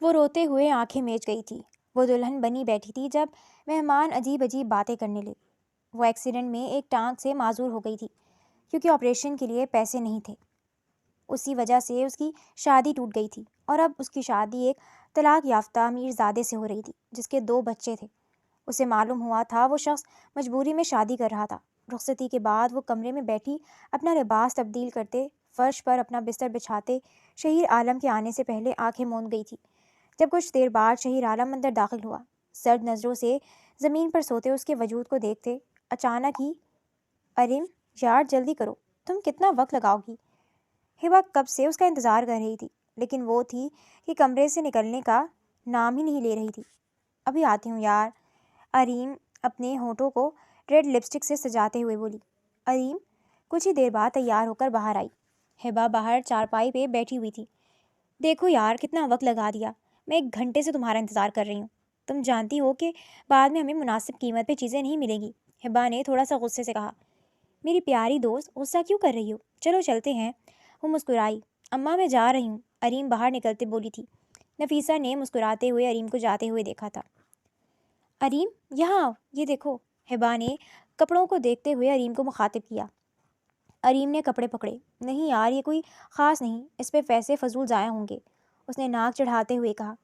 وہ روتے ہوئے آنکھیں میچ گئی تھی۔ وہ دلہن بنی بیٹھی تھی جب مہمان عجیب عجیب باتیں کرنے لگے۔ وہ ایکسیڈنٹ میں ایک ٹانگ سے معذور ہو گئی تھی کیونکہ آپریشن کے لیے پیسے نہیں تھے۔ اسی وجہ سے اس کی شادی ٹوٹ گئی تھی اور اب اس کی شادی ایک طلاق یافتہ امیر زادے سے ہو رہی تھی جس کے 2 بچے تھے۔ اسے معلوم ہوا تھا وہ شخص مجبوری میں شادی کر رہا تھا۔ رخصتی کے بعد وہ کمرے میں بیٹھی اپنا لباس تبدیل کرتے، فرش پر اپنا بستر بچھاتے شہیر عالم کے آنے سے پہلے آنکھیں موند گئی تھی۔ جب کچھ دیر بعد شہیر عالم اندر داخل ہوا، سرد نظروں سے زمین پر سوتے اس کے وجود کو دیکھتے اچانک ہی اریم یار جلدی کرو، تم کتنا وقت لگاؤ گی؟ ہبا کب سے اس کا انتظار کر رہی تھی لیکن وہ تھی کہ کمرے سے نکلنے کا نام ہی نہیں لے رہی تھی۔ ابھی آتی ہوں یار، اریم اپنے ہونٹوں کو ریڈ لپسٹک سے سجاتے ہوئے بولی۔ اریم کچھ ہی دیر بعد تیار ہو کر باہر آئی۔ ہبا باہر چارپائی پہ بیٹھی ہوئی تھی۔ دیکھو یار کتنا وقت لگا دیا، میں 1 گھنٹے سے تمہارا انتظار کر رہی ہوں۔ تم جانتی ہو کہ بعد میں ہمیں مناسب قیمت پہ چیزیں نہیں ملیں گی۔ ہبا نے تھوڑا سا غصے سے کہا۔ میری پیاری دوست غصہ کیوں کر رہی ہو؟ چلو چلتے ہیں۔ وہ مسکرائی۔ اماں میں جا رہی ہوں، اریم باہر نکلتے بولی تھی۔ نفیسہ نے مسکراتے ہوئے اریم کو جاتے ہوئے دیکھا تھا۔ اریم یہاں آؤ، یہ دیکھو۔ ہبا نے کپڑوں کو دیکھتے ہوئے اریم کو مخاطب کیا۔ اریم نے کپڑے پکڑے۔ نہیں یار یہ کوئی خاص نہیں، اس پہ پیسے فضول ضائع ہوں گے، اس نے ناک چڑھاتے ہوئے کہا۔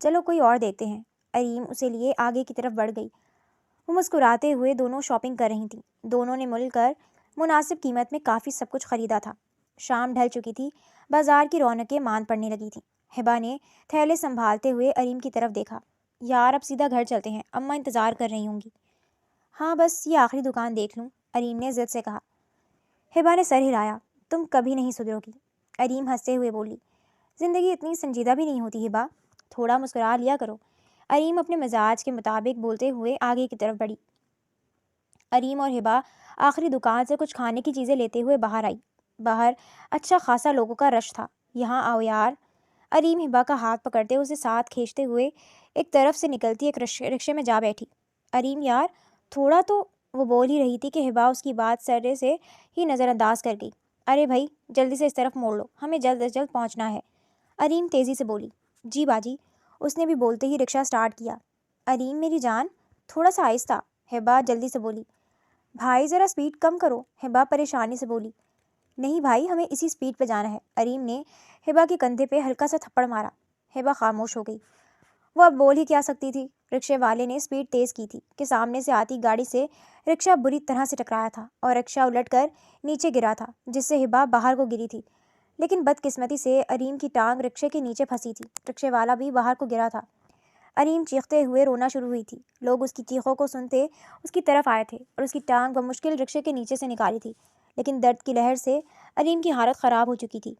چلو کوئی اور دیکھتے ہیں۔ اریم اسے لیے آگے کی طرف بڑھ گئی۔ وہ مسکراتے ہوئے دونوں شاپنگ کر رہی تھیں۔ دونوں نے مل کر مناسب قیمت میں کافی سب کچھ خریدا تھا۔ شام ڈھل چکی تھی، بازار کی رونقیں مان پڑنے لگی تھیں۔ ہبا نے تھیلے سنبھالتے ہوئے اریم کی طرف دیکھا۔ یار اب سیدھا گھر چلتے ہیں، اماں انتظار کر رہی ہوں گی۔ ہاں بس یہ آخری دکان دیکھ لوں، اریم نے ضد سے کہا۔ ہبا نے سر ہلایا۔ تم کبھی نہیں سدھرو گی، اریم ہنستے ہوئے بولی۔ زندگی اتنی سنجیدہ بھی نہیں ہوتی ہبا، تھوڑا مسکرا لیا کرو۔ اریم اپنے مزاج کے مطابق بولتے ہوئے آگے کی طرف بڑھی۔ اریم اور ہبا آخری دکان سے کچھ کھانے کی چیزیں لیتے ہوئے باہر آئی۔ باہر اچھا خاصا لوگوں کا رش تھا۔ یہاں آؤ یار، اریم ہبا کا ہاتھ پکڑتے اسے ساتھ کھینچتے ہوئے ایک طرف سے نکلتی ایک رکشے میں جا بیٹھی۔ اریم یار تھوڑا تو، وہ بول ہی رہی تھی کہ ہبا اس کی بات سرے سے ہی نظر انداز کر گئی۔ ارے بھائی جلدی سے اس طرف موڑ لو، ہمیں جلد از جلد پہنچنا ہے، اریم تیزی سے بولی۔ جی باجی، اس نے بھی بولتے ہی رکشہ سٹارٹ کیا۔ اریم میری جان تھوڑا سا آہستہ، ہبا جلدی سے بولی۔ بھائی ذرا سپیڈ کم کرو، ہبا پریشانی سے بولی۔ نہیں بھائی ہمیں اسی سپیڈ پہ جانا ہے، اریم نے ہبا کے کندھے پہ ہلکا سا تھپڑ مارا۔ ہبا خاموش ہو گئی۔ وہ اب بول ہی کیا سکتی تھی؟ رکشے والے نے سپیڈ تیز کی تھی کہ سامنے سے آتی گاڑی سے رکشہ بری طرح سے ٹکرایا تھا اور رکشہ الٹ کر نیچے گرا تھا جس سے ہبا باہر کو گری تھی، لیکن بدقسمتی سے اریم کی ٹانگ رکشے کے نیچے پھنسی تھی۔ رکشے والا بھی باہر کو گرا تھا۔ اریم چیختے ہوئے رونا شروع ہوئی تھی۔ لوگ اس کی چیخوں کو سنتے اس کی طرف آئے تھے اور اس کی ٹانگ بمشکل رکشے کے نیچے سے نکالی تھی، لیکن درد کی لہر سے اریم کی حالت خراب ہو چکی تھی۔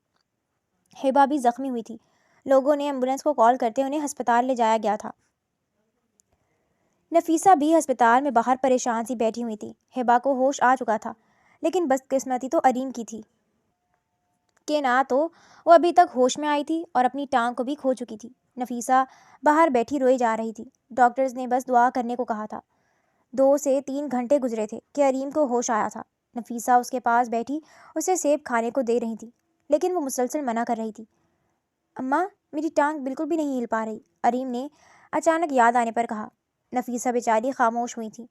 ہبا بھی زخمی ہوئی تھی۔ لوگوں نے ایمبولینس کو کال کرتے انہیں ہسپتال لے جایا گیا تھا۔ نفیسہ بھی ہسپتال میں باہر پریشان سی بیٹھی ہوئی تھی۔ ہبا کو ہوش آ چکا تھا، لیکن بدقسمتی تو اریم کی تھی کہ نہ تو وہ ابھی تک ہوش میں آئی تھی اور اپنی ٹانگ کو بھی کھو چکی تھی۔ نفیسہ باہر بیٹھی روئی جا رہی تھی۔ ڈاکٹرز نے بس دعا کرنے کو کہا تھا۔ 2 سے 3 گھنٹے گزرے تھے کہ اریم کو ہوش آیا تھا۔ نفیسہ اس کے پاس بیٹھی اسے سیب کھانے کو دے رہی تھی، لیکن وہ مسلسل منع کر رہی تھی۔ اماں میری ٹانگ بالکل بھی نہیں ہل پا رہی، اریم نے اچانک یاد آنے پر کہا۔ نفیسہ بیچاری خاموش ہوئی تھی۔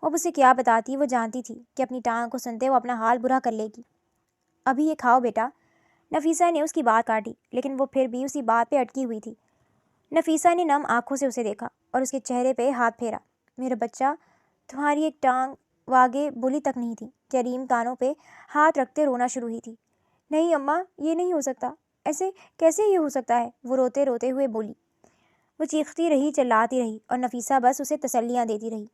وہ اب اسے کیا بتاتی؟ وہ جانتی تھی کہ اپنی ٹانگ کو سنتے وہ اپنا حال برا کر لے گی۔ ابھی یہ کھاؤ بیٹا، نفیسہ نے اس کی بات کاٹی، لیکن وہ پھر بھی اسی بات پہ اٹکی ہوئی تھی۔ نفیسہ نے نم آنکھوں سے اسے دیکھا اور اس کے چہرے پہ ہاتھ پھیرا۔ میرا بچہ، تمہاری ایک ٹانگ واگے بلی تک نہیں تھی کہ اریم کانوں پہ ہاتھ رکھتے رونا شروع ہوئی تھی۔ نہیں اماں یہ نہیں ہو سکتا، ایسے کیسے یہ ہو سکتا ہے؟ وہ روتے روتے ہوئے بولی۔ وہ چیختی رہی، چلاتی رہی اور نفیسہ بس اسے تسلیاں دیتی رہی۔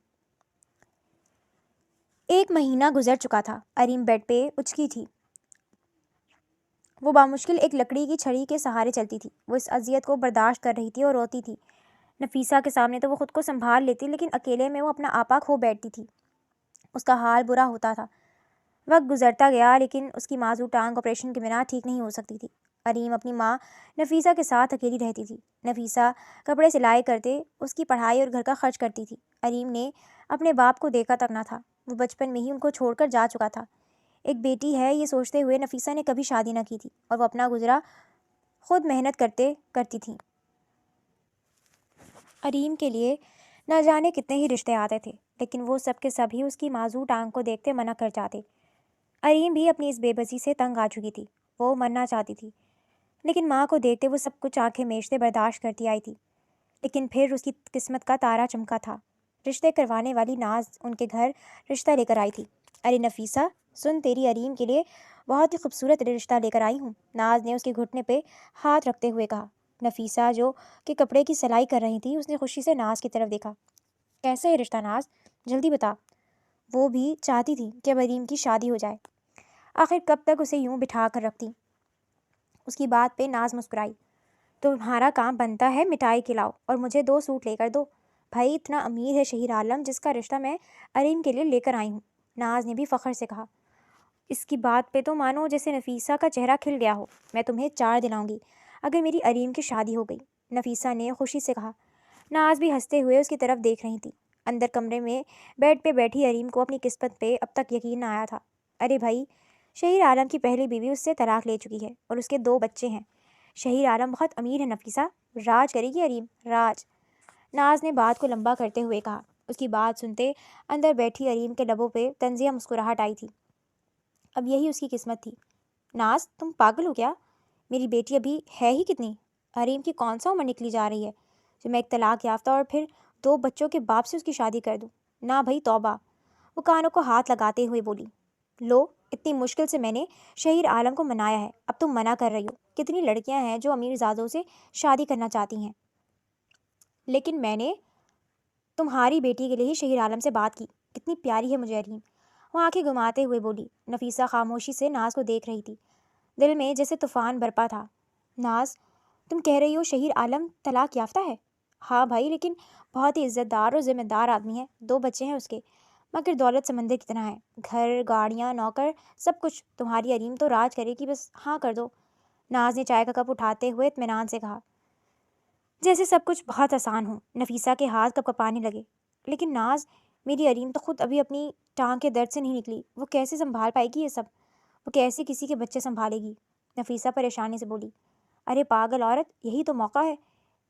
1 مہینہ گزر چکا تھا۔ اریم بیڈ پہ اچکی تھی۔ وہ بامشکل ایک لکڑی کی چھڑی کے سہارے چلتی تھی۔ وہ اس اذیت کو برداشت کر رہی تھی اور روتی تھی۔ نفیسہ کے سامنے تو وہ خود کو سنبھال لیتی، لیکن اکیلے میں وہ اپنا آپا کھو بیٹھتی تھی۔ اس کا حال برا ہوتا تھا۔ وقت گزرتا گیا لیکن اس کی معذور ٹانگ آپریشن کے بنا ٹھیک نہیں ہو سکتی تھی۔ اریم اپنی ماں نفیسہ کے ساتھ اکیلی رہتی تھی۔ نفیسہ کپڑے سلائی کرتے اس کی پڑھائی اور گھر کا خرچ کرتی تھی۔ اریم نے اپنے باپ کو دیکھا تک نہ تھا، وہ بچپن میں ہی ان کو چھوڑ کر جا چکا تھا۔ ایک بیٹی ہے یہ سوچتے ہوئے نفیسہ نے کبھی شادی نہ کی تھی اور وہ اپنا گزرا خود محنت کرتی تھیں۔ اریم کے لیے نہ جانے کتنے ہی رشتے آتے تھے، لیکن وہ سب کے سبھی اس کی معذور ٹانگ کو دیکھتے منع کر جاتے۔ اریم بھی اپنی اس بے بسی سے تنگ آ چکی تھی۔ وہ مرنا چاہتی تھی، لیکن ماں کو دیکھتے وہ سب کچھ آنکھیں میچتے برداشت کرتی آئی تھی۔ لیکن پھر اس کی قسمت کا تارا چمکا تھا۔ رشتے کروانے والی ناز ان کے گھر رشتہ لے کر آئی تھی۔ ارے نفیسہ، سن، تیری اریم کے لیے بہت ہی خوبصورت رشتہ لے کر آئی ہوں، ناز نے اس کے گھٹنے پہ ہاتھ رکھتے ہوئے کہا۔ نفیسہ جو کہ کپڑے کی سلائی کر رہی تھی، اس نے خوشی سے ناز کی طرف دیکھا۔ کیسا ہے رشتہ ناز؟ جلدی بتا۔ وہ بھی چاہتی تھی کہ اب اریم کی شادی ہو جائے۔ آخر کب تک اسے یوں بٹھا کر رکھتی؟ اس کی بات پہ ناز مسکرائی۔ تمہارا کام بنتا ہے مٹھائی کھلاؤ اور مجھے 2 سوٹ لے کر دو۔ بھائی اتنا امیر ہے شہیر عالم جس کا رشتہ میں اریم کے لیے لے کر آئی ہوں، ناز نے بھی فخر سے کہا۔ اس کی بات پہ تو مانو جیسے نفیسہ کا چہرہ کھل گیا ہو۔ میں تمہیں 4 دلاؤں گی اگر میری اریم کی شادی ہو گئی، نفیسہ نے خوشی سے کہا۔ ناز بھی ہنستے ہوئے اس کی طرف دیکھ رہی تھی۔ اندر کمرے میں بیڈ پہ بیٹھی اریم کو اپنی قسمت پہ اب تک یقین نہ آیا تھا۔ ارے بھائی، شہیر عالم کی پہلی بیوی اس سے طلاق لے چکی ہے اور اس کے 2 بچے ہیں۔ شہیر عالم بہت امیر ہے نفیسہ، راج کرے گی اریم، راج، ناز نے بات کو لمبا کرتے ہوئے کہا۔ اس کی بات سنتے اندر بیٹھی اریم کے لبوں پہ طنزیہ مسکراہٹ آئی تھی۔ اب یہی اس کی قسمت تھی۔ ناز، تم پاگل ہو کیا؟ میری بیٹی ابھی ہے ہی کتنی؟ اریم کی کون سا عمر نکلی جا رہی ہے جو میں ایک طلاق یافتہ اور پھر 2 بچوں کے باپ سے اس کی شادی کر دوں؟ نہ بھائی توبہ، وہ کانوں کو ہاتھ لگاتے ہوئے بولی۔ لو، اتنی مشکل سے میں نے شہیر عالم کو منایا ہے، اب تم منع کر رہی ہو۔ کتنی لڑکیاں ہیں جو امیر زادوں سے شادی کرنا چاہتی ہیں، لیکن میں نے تمہاری بیٹی کے لیے ہی شہیر عالم سے بات کی۔ کتنی پیاری ہے مجھے اریم، وہ آنکھیں گھماتے ہوئے بولی۔ نفیسہ خاموشی سے ناز کو دیکھ رہی تھی، دل میں جیسے طوفان برپا تھا۔ ناز، تم کہہ رہی ہو شہیر عالم طلاق یافتہ ہے؟ ہاں بھائی، لیکن بہت ہی عزت دار اور ذمہ دار آدمی ہے، 2 بچے ہیں اس کے، مگر دولت سمندر کی طرح ہے، گھر، گاڑیاں، نوکر، سب کچھ۔ تمہاری اریم تو راج کرے گی، بس ہاں کر دو۔ ناز نے چائے کا کپ اٹھاتے ہوئے اطمینان سے کہا، جیسے سب کچھ بہت آسان ہو۔ نفیسہ کے ہاتھ کپ کپانے لگے۔ لیکن ناز، میری اریم تو خود ابھی اپنی ٹانگ کے درد سے نہیں نکلی، وہ کیسے سنبھال پائے گی یہ سب؟ وہ کیسے کسی کے بچے سنبھالے گی؟ نفیسہ پریشانی سے بولی۔ ارے پاگل عورت، یہی تو موقع ہے،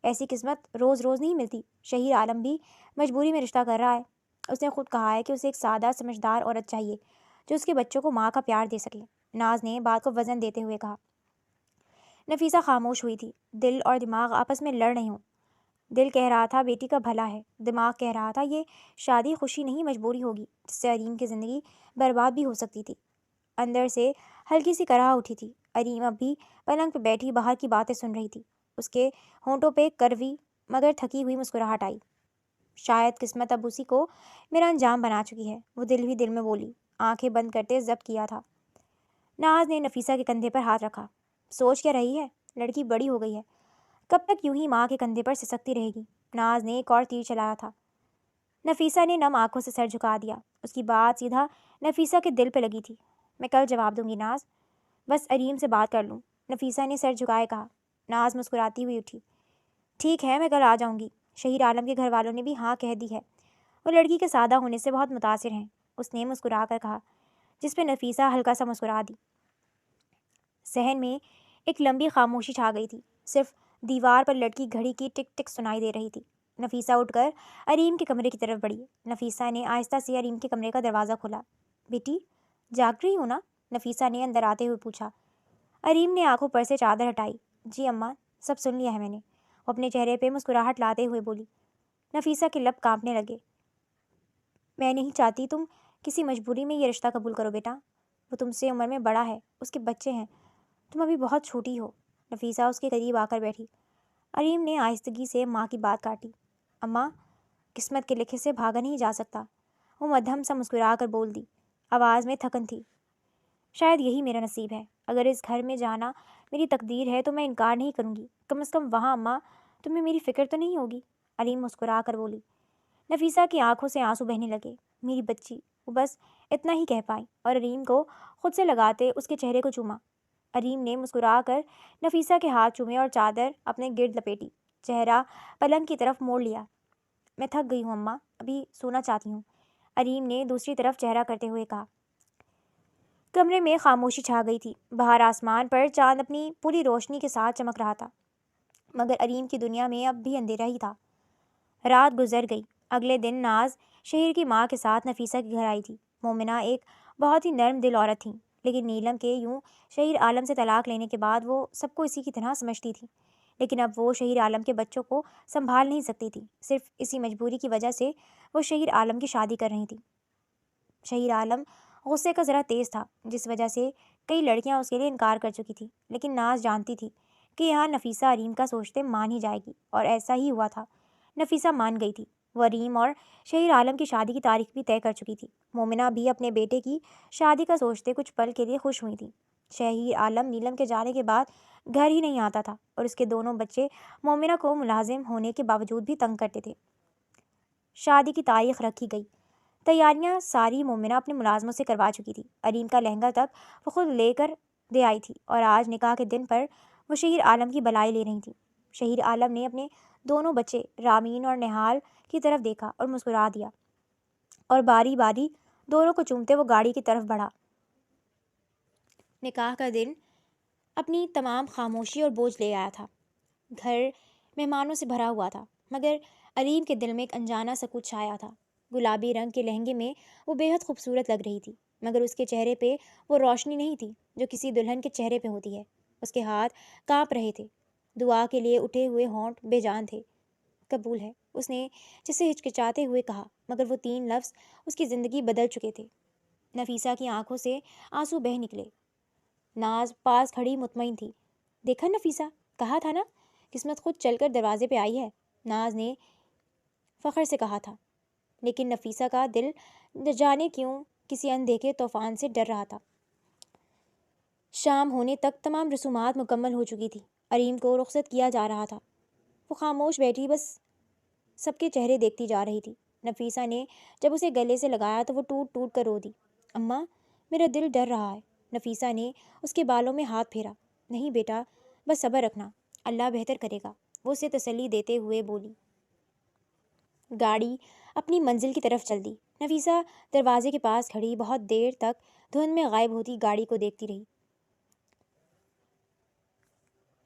ایسی قسمت روز روز نہیں ملتی۔ شہیر عالم بھی مجبوری میں رشتہ کر رہا ہے، اس نے خود کہا ہے کہ اسے ایک سادہ سمجھدار عورت چاہیے جو اس کے بچوں کو ماں کا پیار دے سکے، ناز نے بات کو وزن دیتے ہوئے کہا۔ نفیسہ خاموش ہوئی تھی۔ دل اور دماغ آپس میں لڑ رہے ہوں۔ دل کہہ رہا تھا بیٹی کا بھلا ہے، دماغ کہہ رہا تھا یہ شادی خوشی نہیں مجبوری ہوگی، جس سے اریم کی زندگی برباد بھی ہو سکتی تھی۔ اندر سے ہلکی سی کرا اٹھی تھی۔ اریم اب بھی پلنگ پہ بیٹھی باہر کی باتیں سن رہی تھی۔ اس کے ہونٹوں پہ کروی مگر تھکی ہوئی مسکراہٹ آئی۔ شاید قسمت اب اسی کو میرا انجام بنا چکی ہے، وہ دل ہی دل میں بولی، آنکھیں بند کرتے ضبط کیا تھا۔ ناز نے نفیسہ کے کندھے پر ہاتھ رکھا۔ سوچ کیا رہی ہے؟ لڑکی بڑی ہو گئی ہے، کب تک یوں ہی ماں کے کندھے پر سسکتی رہے گی؟ ناز نے ایک اور تیر چلایا تھا۔ نفیسہ نے نم آنکھوں سے سر جھکا دیا۔ اس کی بات سیدھا نفیسہ کے دل پہ لگی تھی۔ میں کل جواب دوں گی ناز، بس اریم سے بات کر لوں، نفیسہ نے سر جھکائے کہا۔ ناز مسکراتی ہوئی اٹھی۔ ٹھیک ہے، میں کل آ جاؤں گی۔ شہیر عالم کے گھر والوں نے بھی ہاں کہہ دی ہے، وہ لڑکی کے سادہ ہونے سے بہت متاثر ہیں، اس نے مسکرا کر کہا، جس پہ نفیسہ ہلکا سا مسکرا دی۔ صحن میں ایک لمبی خاموشی چھا گئی تھی، صرف دیوار پر لٹکی گھڑی کی ٹک ٹک سنائی دے رہی تھی۔ نفیسہ اٹھ کر اریم کے کمرے کی طرف بڑھی۔ نفیسہ نے آہستہ سے اریم کے کمرے کا دروازہ کھولا۔ بیٹی، جاگ رہی ہو نا؟ نفیسہ نے اندر آتے ہوئے پوچھا۔ اریم نے آنکھوں پر سے چادر ہٹائی۔ جی اماں، سب سن لیا ہے میں نے، وہ اپنے چہرے پہ مسکراہٹ لاتے ہوئے بولی۔ نفیسہ کے لب کانپنے لگے۔ میں نہیں چاہتی تم کسی مجبوری میں یہ رشتہ قبول کرو بیٹا، وہ تم سے عمر میں بڑا ہے، اس کے بچے ہیں، تم ابھی بہت چھوٹی ہو۔ نفیسہ اس کے قریب آ کر بیٹھی۔ اریم نے آہستگی سے ماں کی بات کاٹی۔ اماں، قسمت کے لکھے سے بھاگا نہیں جا سکتا، وہ مدھم سا مسکرا کر بول دی، آواز میں تھکن تھی۔ شاید یہی میرا نصیب ہے، اگر اس گھر میں جانا میری تقدیر ہے تو میں انکار نہیں کروں گی، کم از کم وہاں اماں تمہیں میری فکر تو نہیں ہوگی، اریم مسکرا کر بولی۔ نفیسہ کی آنکھوں سے آنسو بہنے لگے۔ میری بچی، وہ بس اتنا ہی کہہ پائی اور اریم کو خود سے لگاتے اس کے چہرے کو چوما۔ اریم نے مسکرا کر نفیسہ کے ہاتھ چومے اور چادر اپنے گرد لپیٹی، چہرہ پلنگ کی طرف موڑ لیا۔ میں تھک گئی ہوں اماں، ابھی سونا چاہتی ہوں، اریم نے دوسری طرف چہرہ کرتے ہوئے کہا۔ کمرے میں خاموشی چھا گئی تھی۔ باہر آسمان پر چاند اپنی پوری روشنی کے ساتھ چمک رہا تھا، مگر اریم کی دنیا میں اب بھی اندھیرا ہی تھا۔ رات گزر گئی۔ اگلے دن ناز شہیر کی ماں کے ساتھ نفیسہ کے گھر آئی تھی۔ مومنہ ایک بہت ہی نرم دل عورت تھیں، لیکن نیلم کے یوں شہیر عالم سے طلاق لینے کے بعد وہ سب کو اسی کی طرح سمجھتی تھی۔ لیکن اب وہ شہیر عالم کے بچوں کو سنبھال نہیں سکتی تھی۔ صرف اسی مجبوری کی وجہ سے وہ شہیر عالم کی شادی کر رہی تھی۔ شہیر عالم غصے کا ذرا تیز تھا، جس وجہ سے کئی لڑکیاں اس کے لیے انکار کر چکی تھی، لیکن ناز جانتی تھی کہ یہاں نفیسہ اریم کا سوچتے مان ہی جائے گی، اور ایسا ہی ہوا تھا۔ نفیسہ مان گئی تھی۔ وہ اریم اور شہیر عالم کی شادی کی تاریخ بھی طے کر چکی تھی۔ مومنہ بھی اپنے بیٹے کی شادی کا سوچتے کچھ پل کے لیے خوش ہوئی تھی۔ شہیر عالم نیلم کے جانے کے بعد گھر ہی نہیں آتا تھا، اور اس کے دونوں بچے مومنہ کو ملازم ہونے کے باوجود بھی تنگ کرتے تھے۔ شادی کی تاریخ رکھی گئی۔ تیاریاں ساری مومنہ اپنے ملازموں سے کروا چکی تھی۔ اریم کا لہنگا تک وہ خود لے کر دے آئی تھی، اور آج نکاح کے دن پر وہ شہیر عالم کی بلائی لے رہی تھی۔ شہیر عالم نے اپنے دونوں بچے رامین اور نہال کی طرف دیکھا اور مسکرا دیا، اور باری باری دونوں کو چومتے وہ گاڑی کی طرف بڑھا۔ نکاح کا دن اپنی تمام خاموشی اور بوجھ لے آیا تھا۔ گھر مہمانوں سے بھرا ہوا تھا، مگر اریم کے دل میں ایک انجانا سکوت چھایا تھا۔ گلابی رنگ کے لہنگے میں وہ بے حد خوبصورت لگ رہی تھی، مگر اس کے چہرے پہ وہ روشنی نہیں تھی جو کسی دلہن کے چہرے پہ ہوتی ہے۔ اس کے ہاتھ کانپ رہے تھے، دعا کے لیے اٹھے ہوئے ہونٹ بے جان تھے۔ قبول ہے، اس نے جسے ہچکچاتے ہوئے کہا، مگر وہ 3 لفظ اس کی زندگی بدل چکے تھے۔ نفیسہ کی آنکھوں سے آنسو بہہ نکلے۔ ناز پاس کھڑی مطمئن تھی۔ دیکھا نفیسہ، کہا تھا نا، قسمت خود چل کر دروازے پہ آئی ہے، ناز نے فخر سے کہا تھا۔ لیکن نفیسہ کا دل نہ جانے کیوں کسی اندیکھے طوفان سے ڈر رہا تھا۔ شام ہونے تک تمام رسومات مکمل ہو چکی تھی۔ اریم کو رخصت کیا جا رہا تھا۔ وہ خاموش بیٹھی بس سب کے چہرے دیکھتی جا رہی تھی۔ نفیسہ نے جب اسے گلے سے لگایا تو وہ ٹوٹ ٹوٹ کر رو دی۔ اماں، میرا دل ڈر رہا ہے۔ نفیسہ نے اس کے بالوں میں ہاتھ پھیرا۔ نہیں بیٹا، بس صبر رکھنا، اللہ بہتر کرے گا، وہ اسے تسلی دیتے ہوئے بولی۔ گاڑی اپنی منزل کی طرف چل دی۔ نفیسہ دروازے کے پاس کھڑی بہت دیر تک دھند میں غائب ہوتی گاڑی کو دیکھتی رہی۔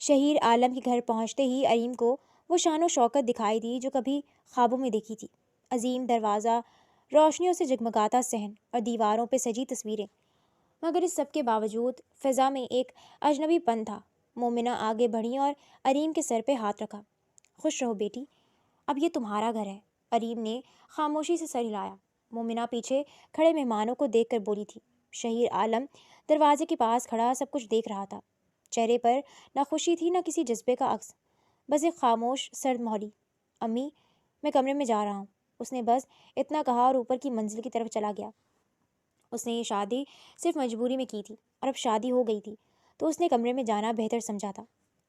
شہیر عالم کے گھر پہنچتے ہی اریم کو وہ شان و شوکت دکھائی دی جو کبھی خوابوں میں دیکھی تھی۔ عظیم دروازہ، روشنیوں سے جگمگاتا صحن، اور دیواروں پہ سجی تصویریں، مگر اس سب کے باوجود فضا میں ایک اجنبی پن تھا۔ مومنہ آگے بڑھی اور اریم کے سر پہ ہاتھ رکھا۔ خوش رہو بیٹی، اب یہ تمہارا گھر ہے۔ اریم نے خاموشی سے سر ہلایا۔ مومنہ پیچھے کھڑے مہمانوں کو دیکھ کر بولی تھی۔ شہیر عالم دروازے کے پاس کھڑا سب کچھ دیکھ رہا تھا۔ چہرے پر نہ خوشی تھی نہ کسی جذبے کا عکس، بس ایک خاموش سرد مہری۔ امی، میں کمرے میں جا رہا ہوں، اس نے بس اتنا کہا اور اوپر کی منزل کی طرف چلا گیا۔ اس نے یہ شادی صرف مجبوری میں کی تھی، اور اب شادی ہو گئی تھی تو اس نے کمرے میں جانا بہتر سمجھا تھا۔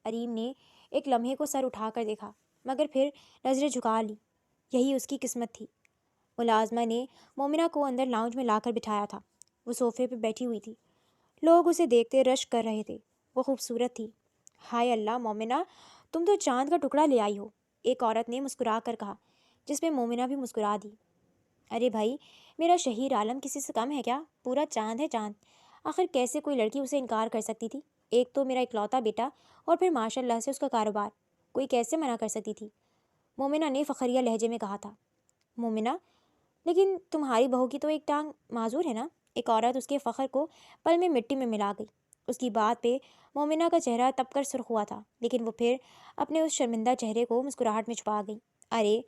اریم نے ایک لمحے کو سر اٹھا کر دیکھا، مگر پھر نظریں جھکا لی۔ یہی اس کی قسمت تھی۔ ملازمہ نے مومنہ کو اندر لاؤنج میں لا کر بٹھایا تھا۔ وہ صوفے پہ بیٹھی ہوئی تھی۔ لوگ اسے دیکھتے رشک کر رہے تھے۔ وہ خوبصورت تھی۔ ہائے اللہ مومنہ، تم تو چاند کا ٹکڑا لے آئی ہو، ایک عورت نے مسکرا کر کہا، جس پہ مومنہ بھی مسکرا دی۔ ارے بھائی، میرا شہیر عالم کسی سے کم ہے کیا؟ پورا چاند ہے چاند۔ آخر کیسے کوئی لڑکی اسے انکار کر سکتی تھی؟ ایک تو میرا اکلوتا بیٹا، اور پھر ماشاء اللہ سے اس کا کاروبار، کوئی کیسے منع کر سکتی تھی؟ مومنہ نے فخریہ لہجے میں کہا تھا۔ مومنہ، لیکن تمہاری بہو کی تو ایک ٹانگ معذور ہے نا؟ ایک عورت اس کے فخر کو پل میں مٹی میں ملا گئی۔ اس کی بات پہ مومنہ کا چہرہ تپ کر سرخ ہوا تھا، لیکن وہ پھر اپنے اس شرمندہ چہرے کو مسکراہٹ میں چھپا گئی۔ ارے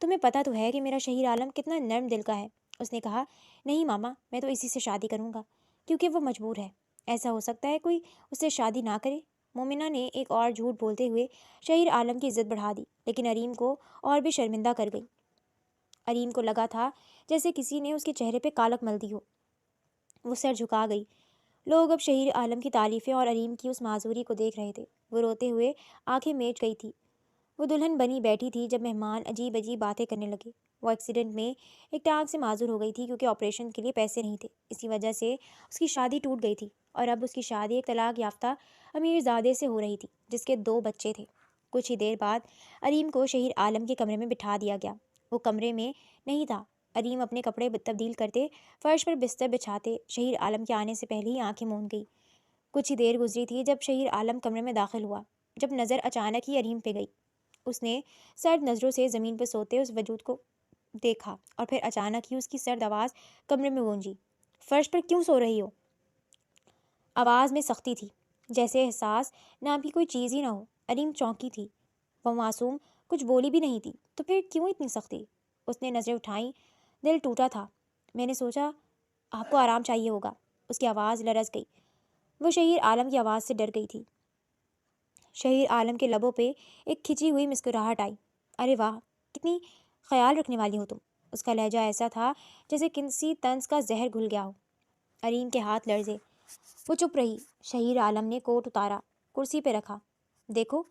تمہیں پتہ تو ہے کہ میرا شہیر عالم کتنا نرم دل کا ہے۔ اس نے کہا، نہیں ماما، میں تو اسی سے شادی کروں گا، کیونکہ وہ مجبور ہے۔ ایسا ہو سکتا ہے کوئی اس سے شادی نہ کرے؟ مومنہ نے ایک اور جھوٹ بولتے ہوئے شہیر عالم کی عزت بڑھا دی، لیکن اریم کو اور بھی شرمندہ کر گئی۔ اریم کو لگا تھا جیسے کسی نے اس کے چہرے پہ کالک مل دی ہو۔ وہ سر جھکا گئی۔ لوگ اب شہیر عالم کی تعریفیں اور اریم کی اس معذوری کو دیکھ رہے تھے۔ وہ روتے ہوئے آنکھیں میچ گئی تھی۔ وہ دلہن بنی بیٹھی تھی جب مہمان عجیب عجیب باتیں کرنے لگے۔ وہ ایکسیڈنٹ میں ایک ٹانگ سے معذور ہو گئی تھی کیونکہ آپریشن کے لیے پیسے نہیں تھے، اسی وجہ سے اس کی شادی ٹوٹ گئی تھی، اور اب اس کی شادی ایک طلاق یافتہ امیر زادے سے ہو رہی تھی جس کے 2 بچے تھے۔ کچھ ہی دیر بعد اریم کو شہیر عالم کے کمرے میں بٹھا دیا گیا۔ وہ کمرے میں نہیں تھا۔ اریم اپنے کپڑے تبدیل کرتے، فرش پر بستر بچھاتے شہیر عالم کے آنے سے پہلے ہی آنکھیں موند گئی۔ کچھ ہی دیر گزری تھی جب شہیر عالم کمرے میں داخل ہوا، جب نظر اچانک ہی اریم پہ گئی۔ اس نے سرد نظروں سے زمین پر سوتے اس وجود کو دیکھا اور پھر اچانک ہی اس کی سرد آواز کمرے میں گونجی. فرش پر کیوں سو رہی ہو؟ آواز میں سختی تھی، جیسے احساس نام کی کوئی چیز ہی نہ ہو. علیم چونکی تھی. وہ معصوم کچھ بولی بھی نہیں تھی، تو پھر کیوں اتنی سختی؟ اس نے نظریں اٹھائیں. دل ٹوٹا تھا. میں نے سوچا آپ کو آرام چاہیے ہوگا. اس کی آواز لرز گئی. وہ شہیر عالم کی آواز سے ڈر گئی تھی. شہیر عالم کے لبوں پہ ایک کھچی ہوئی مسکراہٹ آئی. ارے واہ، کتنی خیال رکھنے والی ہو تم. اس کا لہجہ ایسا تھا جیسے کسی طنز کا زہر گھل گیا ہو. علیم کے ہاتھ لرزے. وہ چپ رہی. شہیر عالم نے کوٹ اتارا، کرسی پہ رکھا. دیکھو،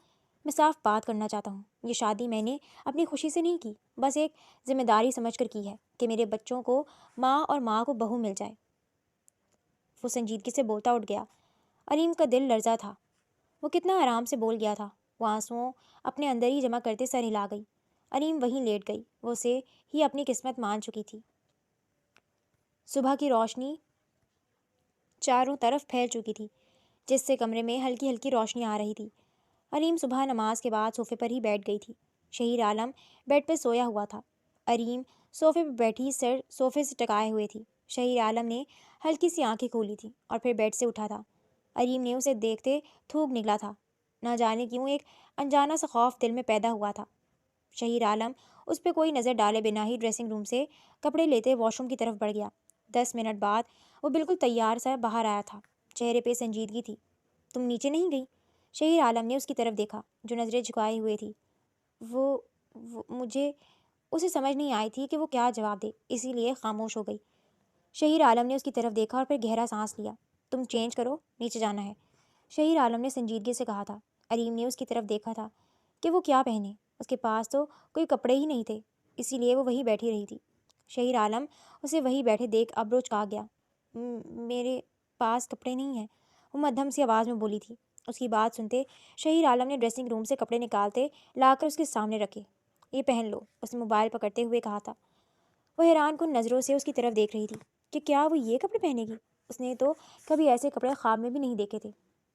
میں صاف بات کرنا چاہتا ہوں. یہ شادی میں نے اپنی خوشی سے نہیں کی، بس ایک ذمہ داری سمجھ کر کی ہے کہ میرے بچوں کو ماں اور ماں کو بہو مل جائے. وہ سنجیدگی سے بولتا اٹھ گیا. علیم کا دل لرزا تھا. وہ کتنا آرام سے بول گیا تھا. وہ آنسوؤں اپنے اندر ہی جمع کرتے سر ہلا گئی. علیم وہیں لیٹ گئی. وہ اسے ہی اپنی قسمت مان چکی تھی. صبح کی روشنی چاروں طرف پھیل چکی تھی، جس سے کمرے میں ہلکی ہلکی روشنی آ رہی تھی. علیم صبح نماز کے بعد صوفے پر ہی بیٹھ گئی تھی. شہیر عالم بیڈ پہ سویا ہوا تھا. علیم صوفے پہ بیٹھی سر صوفے سے ٹکائے ہوئے تھی. شہیر عالم نے ہلکی سی آنکھیں کھولی تھی اور پھر بیڈ سے اٹھا تھا. علیم نے اسے دیکھتے تھوک نکلا تھا. نہ جانے کیوں ایک انجانا سا خوف دل میں پیدا ہوا تھا. شہیر عالم اس پہ کوئی نظر ڈالے بنا ہی ڈریسنگ روم سے کپڑے لیتے واش روم کی طرف بڑھ گیا. 10 منٹ بعد وہ بالکل تیار سا باہر آیا تھا. چہرے پہ سنجیدگی تھی. تم نیچے نہیں گئی؟ شہیر عالم نے اس کی طرف دیکھا جو نظریں جھکائے ہوئے تھی. وہ مجھے اسے سمجھ نہیں آئی تھی کہ وہ کیا جواب دے، اسی لیے خاموش ہو گئی. شہیر عالم نے اس کی طرف دیکھا اور پھر گہرا سانس لیا. تم چینج کرو، نیچے جانا ہے. شہیر عالم نے سنجیدگی سے کہا تھا. علیم نے اس کی طرف دیکھا تھا کہ وہ کیا پہنے. اس کے پاس تو کوئی کپڑے ہی نہیں تھے، اسی لیے وہ وہیں بیٹھی رہی تھی. شہیر عالم اسے وہیں بیٹھے دیکھ ابروچ کہا گیا. میرے پاس کپڑے نہیں ہیں، وہ مدھم سی آواز میں بولی تھی. اس کی بات سنتے شہیر عالم نے ڈریسنگ روم سے کپڑے نکالتے لا کر اس کے سامنے رکھے. یہ پہن لو، اس نے موبائل پکڑتے ہوئے کہا تھا. وہ حیران کن نظروں سے اس کی طرف دیکھ رہی تھی کہ کیا وہ یہ کپڑے پہنے گی. اس نے تو کبھی ایسے کپڑے خواب میں بھی نہیں دیکھے تھے.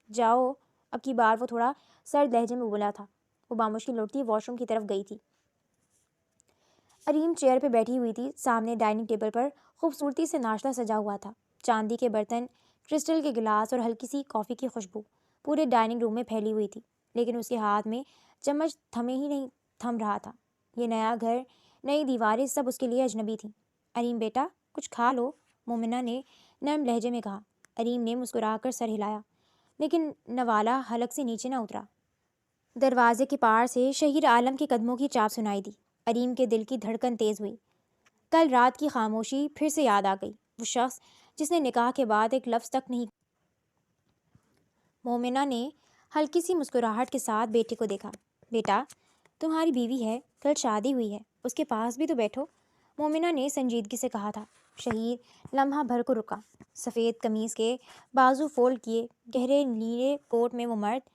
جاؤ. اب کی بار وہ تھوڑا سرد لہجے میں بولا تھا. وہ بامشکل لوٹتی واش روم کی طرف گئی تھی. علیم چیئر پہ بیٹھی ہوئی تھی. سامنے ڈائننگ ٹیبل پر خوبصورتی سے ناشتہ سجا ہوا تھا. چاندی کے برتن، کرسٹل کے گلاس اور ہلکی سی کافی کی خوشبو پورے ڈائننگ روم میں پھیلی ہوئی تھی. لیکن اس کے ہاتھ میں چمچ تھمے ہی نہیں تھم رہا تھا. یہ نیا گھر، نئی دیواریں، سب اس کے لیے اجنبی تھیں. علیم بیٹا، کچھ کھا لو، مومنہ نے نرم لہجے میں کہا. علیم نے مسکرا کر سر ہلایا، لیکن نوالا حلق سے نیچے نہ اترا. دروازے کے پار سے شہیر عالم کے قدموں کی چاپ سنائی دی. علیم کے دل کی دھڑکن تیز ہوئی. کل رات کی خاموشی پھر سے یاد آ گئی. وہ شخص جس نے نکاح کے بعد ایک لفظ تک نہیں. مومنہ نے ہلکی سی مسکراہٹ کے ساتھ بیٹے کو دیکھا. بیٹا، تمہاری بیوی ہے، کل شادی ہوئی ہے، اس کے پاس بھی تو بیٹھو، مومنہ نے سنجیدگی سے کہا تھا. شہیر لمحہ بھر کو رکا. سفید قمیض کے بازو فولڈ کیے، گہرے نیلے کوٹ میں وہ مرد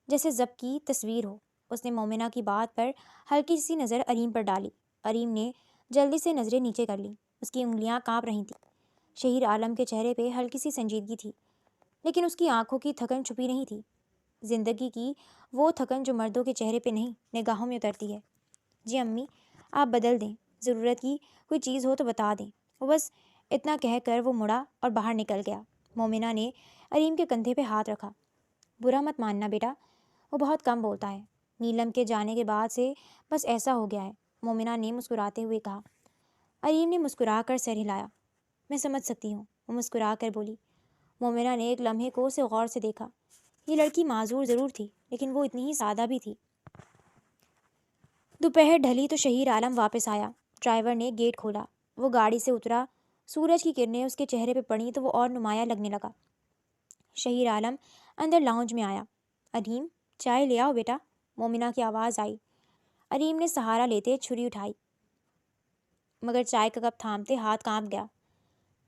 جیسے ضبط کی تصویر ہو. اس نے مومنہ کی بات پر ہلکی سی نظر علیم پر ڈالی. علیم نے جلدی سے نظریں نیچے کر لیں. اس کی انگلیاں کانپ رہی تھیں. شہیر عالم کے چہرے پہ ہلکی سی سنجیدگی تھی، لیکن اس کی آنکھوں کی تھکن چھپی نہیں تھی. زندگی کی وہ تھکن جو مردوں کے چہرے پہ نہیں، نگاہوں میں اترتی ہے. جی امی، آپ بدل دیں، ضرورت کی کوئی چیز ہو تو بتا دیں. وہ بس اتنا کہہ کر وہ مڑا اور باہر نکل گیا. مومنہ نے علیم کے کندھے پہ ہاتھ رکھا. برا مت ماننا بیٹا، وہ بہت کم بولتا ہے. نیلم کے جانے کے بعد سے بس ایسا ہو گیا ہے، مومنہ نے مسکراتے ہوئے کہا. علیم نے مسکرا کر سر ہلایا. میں سمجھ سکتی ہوں، وہ مسکرا کر بولی. مومنہ نے ایک لمحے کو اسے غور سے دیکھا. یہ لڑکی معذور ضرور تھی، لیکن وہ اتنی ہی سادہ بھی تھی. دوپہر ڈھلی تو شہیر عالم واپس آیا. ڈرائیور نے گیٹ کھولا. وہ گاڑی سے اترا. سورج کی کرنیں اس کے چہرے پہ پڑیں تو وہ اور نمایاں لگنے لگا. شہیر عالم اندر لاؤنج میں آیا. علیم، چائے لے آؤ بیٹا، مومنہ کی آواز آئی. علیم نے سہارا لیتے چھری اٹھائی، مگر چائے کا کپ تھامتے ہاتھ کانپ گیا.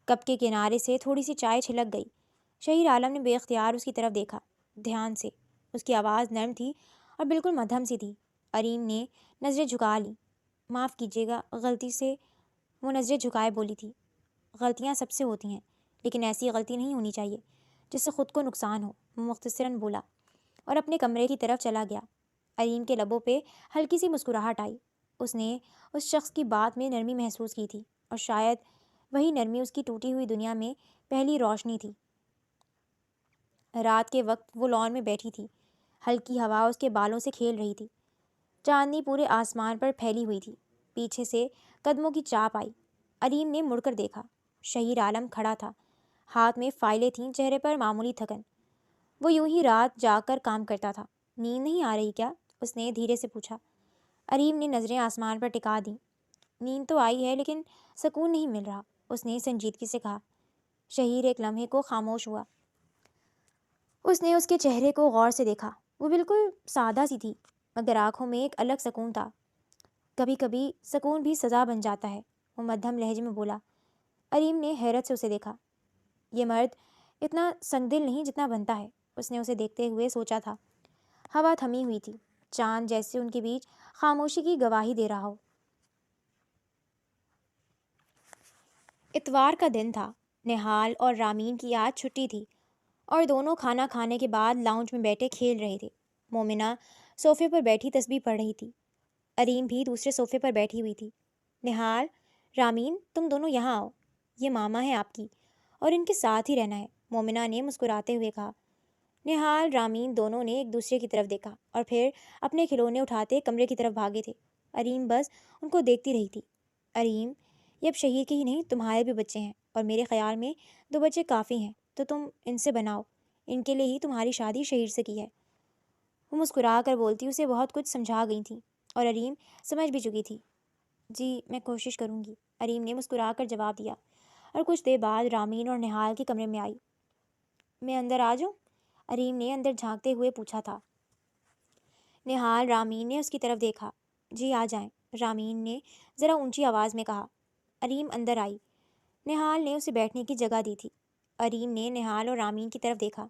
کپ کے کنارے سے تھوڑی سی چائے چھلک گئی. شہیر عالم نے بے اختیار اس کی طرف دیکھا، دھیان سے. اس کی آواز نرم تھی اور بالکل مدھم سی تھی. علیم نے نظریں جھکا لیں. معاف کیجیے گا، غلطی سے. وہ نظریں جھکائے بولی تھی. غلطیاں سب سے ہوتی ہیں، لیکن ایسی غلطی نہیں ہونی چاہیے جس سے خود کو نقصان ہو. وہ مختصراً بولا اور اپنے کمرے کی طرف چلا گیا. اریم کے لبوں پہ ہلکی سی مسکراہٹ آئی۔ اس نے اس شخص کی بات میں نرمی محسوس کی تھی، اور شاید وہی نرمی اس کی ٹوٹی ہوئی دنیا میں پہلی روشنی تھی۔ رات کے وقت وہ لان میں بیٹھی تھی، ہلکی ہوا اس کے بالوں سے کھیل رہی تھی، چاندنی پورے آسمان پر پھیلی ہوئی تھی۔ پیچھے سے قدموں کی چاپ آئی۔ اریم نے مڑ کر دیکھا، شہیر عالم کھڑا تھا، ہاتھ میں فائلیں تھیں، چہرے پر معمولی تھکن۔ وہ یوں ہی رات جا کر کام کرتا تھا۔ نیند نہیں آ رہی کیا؟ اس نے دھیرے سے پوچھا۔ اریم نے نظریں آسمان پر ٹکا دیں۔ نیند تو آئی ہے لیکن سکون نہیں مل رہا، اس نے سنجیدگی سے کہا۔ شہیر ایک لمحے کو خاموش ہوا۔ اس نے اس کے چہرے کو غور سے دیکھا۔ وہ بالکل سادہ سی تھی، مگر آنکھوں میں ایک الگ سکون تھا۔ کبھی کبھی سکون بھی سزا بن جاتا ہے، وہ مدھم لہجے میں بولا۔ اریم نے حیرت سے اسے دیکھا۔ یہ مرد اتنا سنگ دل نہیں جتنا بنتا ہے، اس نے اسے دیکھتے ہوئے سوچا تھا۔ ہوا تھمی ہوئی تھی، چاند جیسے ان کے بیچ خاموشی کی گواہی دے رہا ہو۔ اتوار کا دن تھا، نہال اور رامین کی آج چھٹی تھی، اور دونوں کھانا کھانے کے بعد لاؤنج میں بیٹھے کھیل رہے تھے۔ مومنہ صوفے پر بیٹھی تسبیح پڑھ رہی تھی، اریم بھی دوسرے صوفے پر بیٹھی ہوئی تھی۔ نہال، رامین، تم دونوں یہاں آؤ، یہ ماما ہے آپ کی، اور ان کے ساتھ ہی رہنا ہے، مومنہ نے مسکراتے ہوئے کہا۔ نہال، رامین دونوں نے ایک دوسرے کی طرف دیکھا اور پھر اپنے کھلونے اٹھاتے کمرے کی طرف بھاگے تھے۔ اریم بس ان کو دیکھتی رہی تھی۔ اریم، یہ اب شہیر کے ہی نہیں تمہارے بھی بچے ہیں، اور میرے خیال میں 2 بچے کافی ہیں، تو تم ان سے بناؤ، ان کے لیے ہی تمہاری شادی شہیر سے کی ہے۔ وہ مسکرا کر بولتی اسے بہت کچھ سمجھا گئی تھیں، اور اریم سمجھ بھی چکی تھی۔ جی میں کوشش کروں گی، اریم نے مسکرا کر جواب دیا، اور کچھ دیر بعد رامین اور نہال کے کمرے میں آئی۔ میں اندر آ جاؤں؟ اریم نے اندر جھانکتے ہوئے پوچھا تھا۔ نہال، رامین نے اس کی طرف دیکھا۔ جی آ جائیں، رامین نے ذرا اونچی آواز میں کہا۔ اریم اندر آئی۔ نہال نے اسے بیٹھنے کی جگہ دی تھی۔ اریم نے نہال اور رامین کی طرف دیکھا۔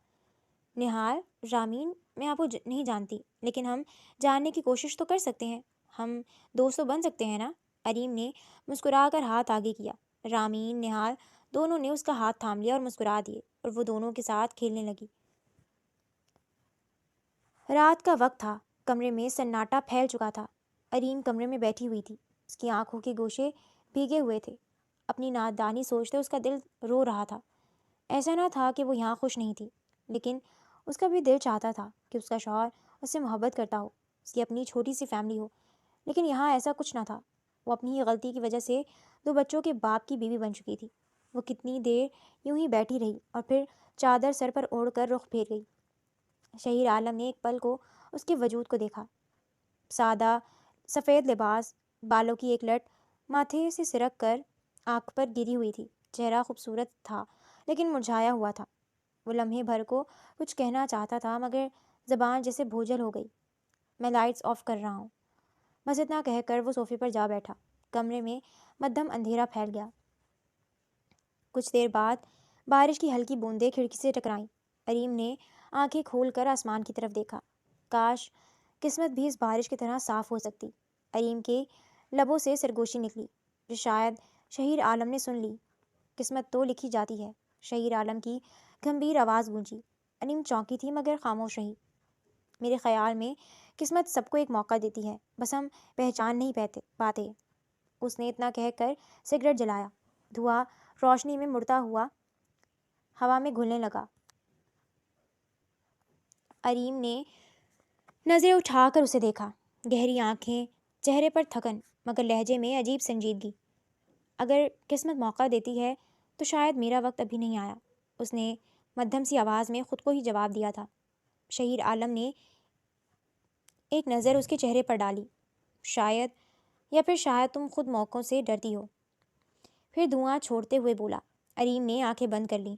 نہال، رامین، میں آپ کو نہیں جانتی، لیکن ہم جاننے کی کوشش تو کر سکتے ہیں، ہم دوست تو بن سکتے ہیں نا؟ اریم نے مسکرا کر ہاتھ آگے کیا۔ رامین، نہال دونوں نے اس کا ہاتھ تھام لیا اور مسکرا دیے، اور وہ دونوں کے ساتھ کھیلنے لگی۔ رات کا وقت تھا، کمرے میں سناٹا پھیل چکا تھا۔ اریم کمرے میں بیٹھی ہوئی تھی، اس کی آنکھوں کے گوشے بھیگے ہوئے تھے۔ اپنی نادانی سوچتے اس کا دل رو رہا تھا۔ ایسا نہ تھا کہ وہ یہاں خوش نہیں تھی، لیکن اس کا بھی دل چاہتا تھا کہ اس کا شوہر اس سے محبت کرتا ہو، اس کی اپنی چھوٹی سی فیملی ہو، لیکن یہاں ایسا کچھ نہ تھا۔ وہ اپنی ہی غلطی کی وجہ سے 2 بچوں کے باپ کی بیوی بن چکی تھی۔ وہ کتنی دیر یوں ہی بیٹھی رہی اور پھر چادر سر پر اوڑھ کر رخ پھیر گئی۔ شہیر عالم نے ایک پل کو اس کے وجود کو دیکھا۔ سادہ سفید لباس، بالوں کی ایک لٹ ماتھے سے سرک کر آنکھ پر گری ہوئی تھی، چہرہ خوبصورت تھا لیکن مرجھایا ہوا تھا۔ وہ لمحے بھر کو کچھ کہنا چاہتا تھا مگر زبان جیسے بھوجل ہو گئی۔ میں لائٹس آف کر رہا ہوں، بس اتنا کہہ کر وہ صوفے پر جا بیٹھا۔ کمرے میں مدھم اندھیرا پھیل گیا۔ کچھ دیر بعد بارش کی ہلکی بوندیں کھڑکی سے ٹکرائیں۔ اریم نے آنکھیں کھول کر آسمان کی طرف دیکھا۔ کاش قسمت بھی اس بارش کی طرح صاف ہو سکتی۔ اریم کے لبوں سے سرگوشی نکلی جو شاید شہیر عالم نے سن لی۔ قسمت تو لکھی جاتی ہے، شہیر عالم کی گھمبیر آواز گونجی۔ اریم چونکی تھی مگر خاموش رہی۔ میرے خیال میں قسمت سب کو ایک موقع دیتی ہے، بس ہم پہچان نہیں پاتے۔ اس نے اتنا کہہ کر سگریٹ جلایا۔ دھواں روشنی میں مڑتا ہوا ہوا میں گھلنے لگا۔ اریم نے نظریں اٹھا کر اسے دیکھا، گہری آنکھیں، چہرے پر تھکن مگر لہجے میں عجیب سنجیدگی۔ اگر قسمت موقع دیتی ہے تو شاید میرا وقت ابھی نہیں آیا، اس نے مدھم سی آواز میں خود کو ہی جواب دیا تھا۔ شہیر عالم نے ایک نظر اس کے چہرے پر ڈالی۔ شاید، یا پھر شاید تم خود موقعوں سے ڈرتی ہو۔ پھر دھواں چھوڑتے ہوئے بولا۔ اریم نے آنکھیں بند کر لیں۔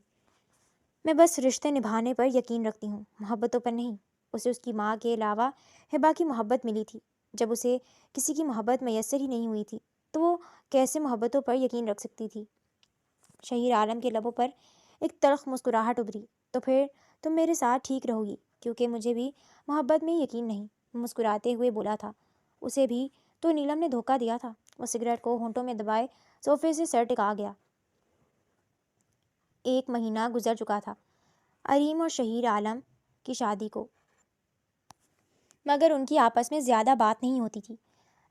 میں بس رشتے نبھانے پر یقین رکھتی ہوں، محبتوں پر نہیں۔ اسے اس کی ماں کے علاوہ ہبا کی محبت ملی تھی۔ جب اسے کسی کی محبت میسر ہی نہیں ہوئی تھی تو وہ کیسے محبتوں پر یقین رکھ سکتی تھی؟ شہیر عالم کے لبوں پر ایک تلخ مسکراہٹ ابھری۔ تو پھر تم میرے ساتھ ٹھیک رہو گی کیونکہ مجھے بھی محبت میں یقین نہیں، مسکراتے ہوئے بولا تھا۔ اسے بھی تو نیلم نے دھوکہ دیا تھا۔ وہ سگریٹ کو ہونٹوں میں دبائے صوفے سے سر ٹکا گیا۔ 1 مہینہ گزر چکا تھا اریم اور شہیر عالم کی شادی کو۔ مگر ان کی آپس میں زیادہ بات نہیں ہوتی تھی۔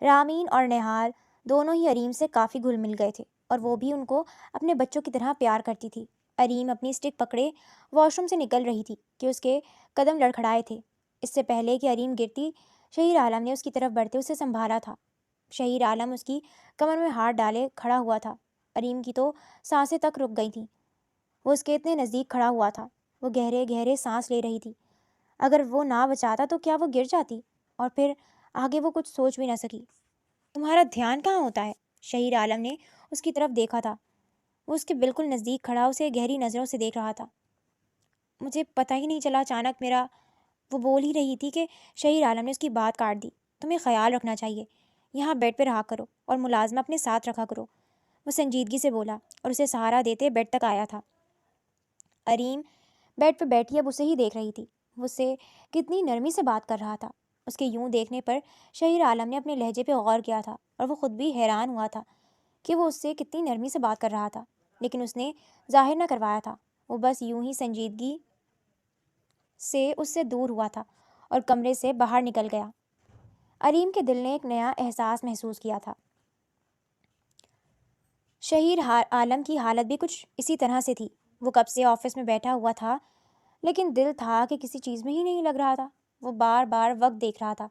رامین اور نہال دونوں ہی اریم سے کافی گھل مل گئے تھے اور وہ بھی ان کو اپنے بچوں کی طرح پیار کرتی تھی۔ اریم اپنی اسٹک پکڑے واش روم سے نکل رہی تھی کہ اس کے قدم لڑکھڑائے تھے۔ اس سے پہلے کہ اریم گرتی، شہیر عالم نے اس کی طرف بڑھتے اسے سنبھالا تھا۔ شہیر عالم اس کی کمر میں ہاتھ ڈالے کھڑا ہوا تھا۔ اریم کی تو سانسیں تک رک گئی تھیں۔ وہ اس کے اتنے نزدیک کھڑا ہوا تھا۔ وہ گہرے گہرے سانس لے رہی تھی۔ اگر وہ نہ بچاتا تو کیا وہ گر جاتی؟ اور پھر آگے وہ کچھ سوچ بھی نہ سکی۔ تمہارا دھیان کہاں ہوتا ہے؟ شہیر عالم نے اس کی طرف دیکھا تھا۔ وہ اس کے بالکل نزدیک کھڑا اسے گہری نظروں سے دیکھ رہا تھا۔ مجھے پتہ ہی نہیں چلا، اچانک میرا… وہ بول ہی رہی تھی کہ شہیر عالم نے اس کی بات کاٹ دی۔ تمہیں خیال رکھنا چاہیے، یہاں بیڈ پہ رہا کرو اور ملازمہ اپنے ساتھ رکھا کرو، وہ سنجیدگی سے بولا اور اسے سہارا دیتے بیڈ تک آیا تھا۔ اریم بیڈ پہ بیٹھی اب اسے ہی دیکھ رہی تھی۔ وہ اس سے کتنی نرمی سے بات کر رہا تھا۔ اس کے یوں دیکھنے پر شہیر عالم نے اپنے لہجے پہ غور کیا تھا اور وہ خود بھی حیران ہوا تھا کہ وہ اس سے کتنی نرمی سے بات کر رہا تھا، لیکن اس نے ظاہر نہ کروایا تھا۔ وہ بس یوں ہی سنجیدگی سے اس سے دور ہوا تھا اور کمرے سے باہر نکل گیا۔ اریم کے دل نے ایک نیا احساس محسوس کیا تھا۔ شہیر عالم کی حالت بھی کچھ اسی طرح سے تھی۔ وہ کب سے آفس میں بیٹھا ہوا تھا، لیکن دل تھا کہ کسی چیز میں ہی نہیں لگ رہا تھا۔ وہ بار بار وقت دیکھ رہا تھا۔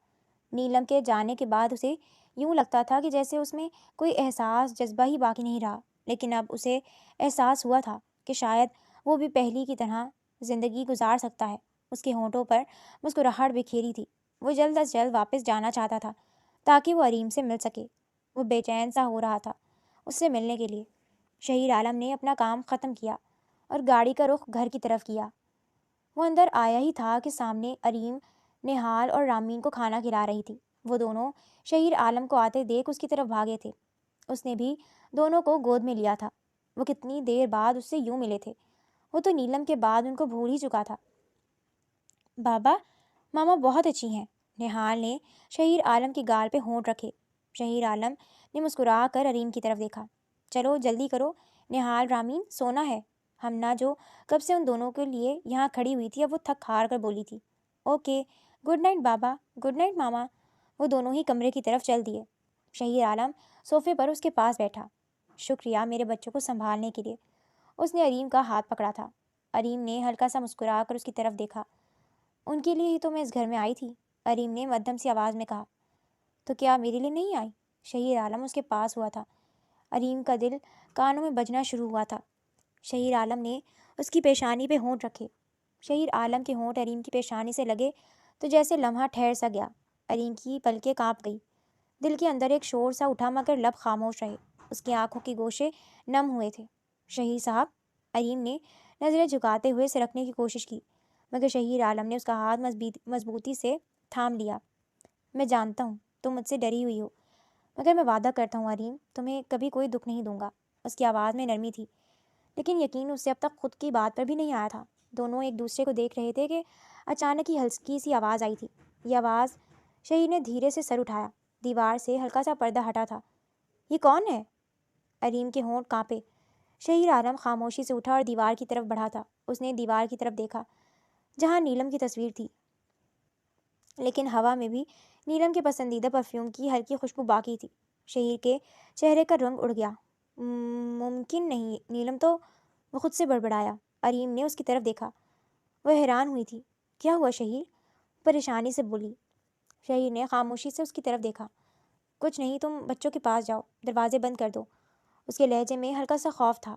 نیلم کے جانے کے بعد اسے یوں لگتا تھا کہ جیسے اس میں کوئی احساس جذبہ ہی باقی نہیں رہا، لیکن اب اسے احساس ہوا تھا کہ شاید وہ بھی پہلی کی طرح زندگی گزار سکتا ہے۔ اس کے ہونٹوں پر مسکراہٹ بکھیری تھی۔ وہ جلد از جلد واپس جانا چاہتا تھا تاکہ وہ اریم سے مل سکے۔ وہ بے چین سا ہو رہا تھا اس سے ملنے کے لیے۔ شہیر عالم نے اپنا کام ختم کیا اور گاڑی کا رخ گھر کی طرف کیا۔ وہ اندر آیا ہی تھا کہ سامنے اریم نہال اور رامین کو کھانا کھلا رہی تھی۔ وہ دونوں شہیر عالم کو آتے دیکھ اس کی طرف بھاگے تھے۔ اس نے بھی دونوں کو گود میں لیا تھا۔ وہ کتنی دیر بعد اس سے یوں ملے تھے۔ وہ تو نیلم کے بعد ان کو بھول ہی چکا تھا۔ بابا، ماما بہت اچھی ہیں۔ نہال نے شہیر عالم کی گال پہ ہونٹ رکھے۔ شہیر عالم نے مسکرا کر اریم کی طرف دیکھا۔ چلو جلدی کرو نہال، رامین، سونا ہے۔ ہمنا جو کب سے ان دونوں کے لیے یہاں کھڑی ہوئی تھی، اب وہ تھک ہار کر بولی تھی، اوکے، گڈ نائٹ بابا، گڈ نائٹ ماما۔ وہ دونوں ہی کمرے کی طرف چل دیے۔ شہیر عالم صوفے پر اس کے پاس بیٹھا۔ شکریہ میرے بچوں کو سنبھالنے کے لیے۔ اس نے اریم کا ہاتھ پکڑا تھا۔ اریم نے ہلکا سا مسکرا کر اس کی طرف دیکھا۔ ان کے لیے ہی تو میں اس گھر میں آئی تھی، اریم نے مدھم سی آواز میں کہا۔ تو کیا میرے لیے نہیں آئی؟ شہیر عالم اس کے پاس ہوا تھا۔ اریم کا دل کانوں میں بجنا شروع ہوا تھا۔ شہیر عالم نے اس کی پیشانی پہ ہونٹ رکھے۔ شہیر عالم کے ہونٹ اریم کی پیشانی سے لگے تو جیسے لمحہ ٹھہر سا گیا۔ اریم کی پلکیں کانپ گئی۔ دل کے اندر ایک شور سا اٹھا مگر لب خاموش رہے۔ اس کی آنکھوں کے گوشے نم ہوئے تھے۔ شہیر صاحب، اریم نے نظریں جھکاتے ہوئے سرکنے کی کوشش کی، مگر شہیر عالم نے اس کا ہاتھ مضبوطی سے تھام لیا۔ میں جانتا ہوں تم مجھ سے ڈری ہوئی ہو، مگر میں وعدہ کرتا ہوں اریم، تمہیں کبھی کوئی دکھ نہیں دوں گا۔ اس کی آواز میں نرمی تھی، لیکن یقین اس سے اب تک خود کی بات پر بھی نہیں آیا تھا۔ دونوں ایک دوسرے کو دیکھ رہے تھے کہ اچانک ہی ہلکی سی آواز آئی تھی۔ یہ آواز… شہیر نے دھیرے سے سر اٹھایا۔ دیوار سے ہلکا سا پردہ ہٹا تھا۔ یہ کون ہے؟ اریم کے ہونٹ کانپے۔ شہیر عالم خاموشی سے اٹھا اور دیوار کی طرف بڑھا تھا۔ اس نے دیوار کی طرف دیکھا جہاں نیلم کی تصویر تھی، لیکن ہوا میں بھی نیلم کے پسندیدہ پرفیوم کی ہلکی خوشبو باقی تھی۔ شہیر کے چہرے کا رنگ اڑ گیا۔ ممکن نہیں نیلم تو… وہ خود سے بڑبڑایا۔ اریم نے اس کی طرف دیکھا۔ وہ حیران ہوئی تھی۔ کیا ہوا شہیر؟ پریشانی سے بولی۔ شہیر نے خاموشی سے اس کی طرف دیکھا۔ کچھ نہیں، تم بچوں کے پاس جاؤ، دروازے بند کر دو۔ اس کے لہجے میں ہلکا سا خوف تھا۔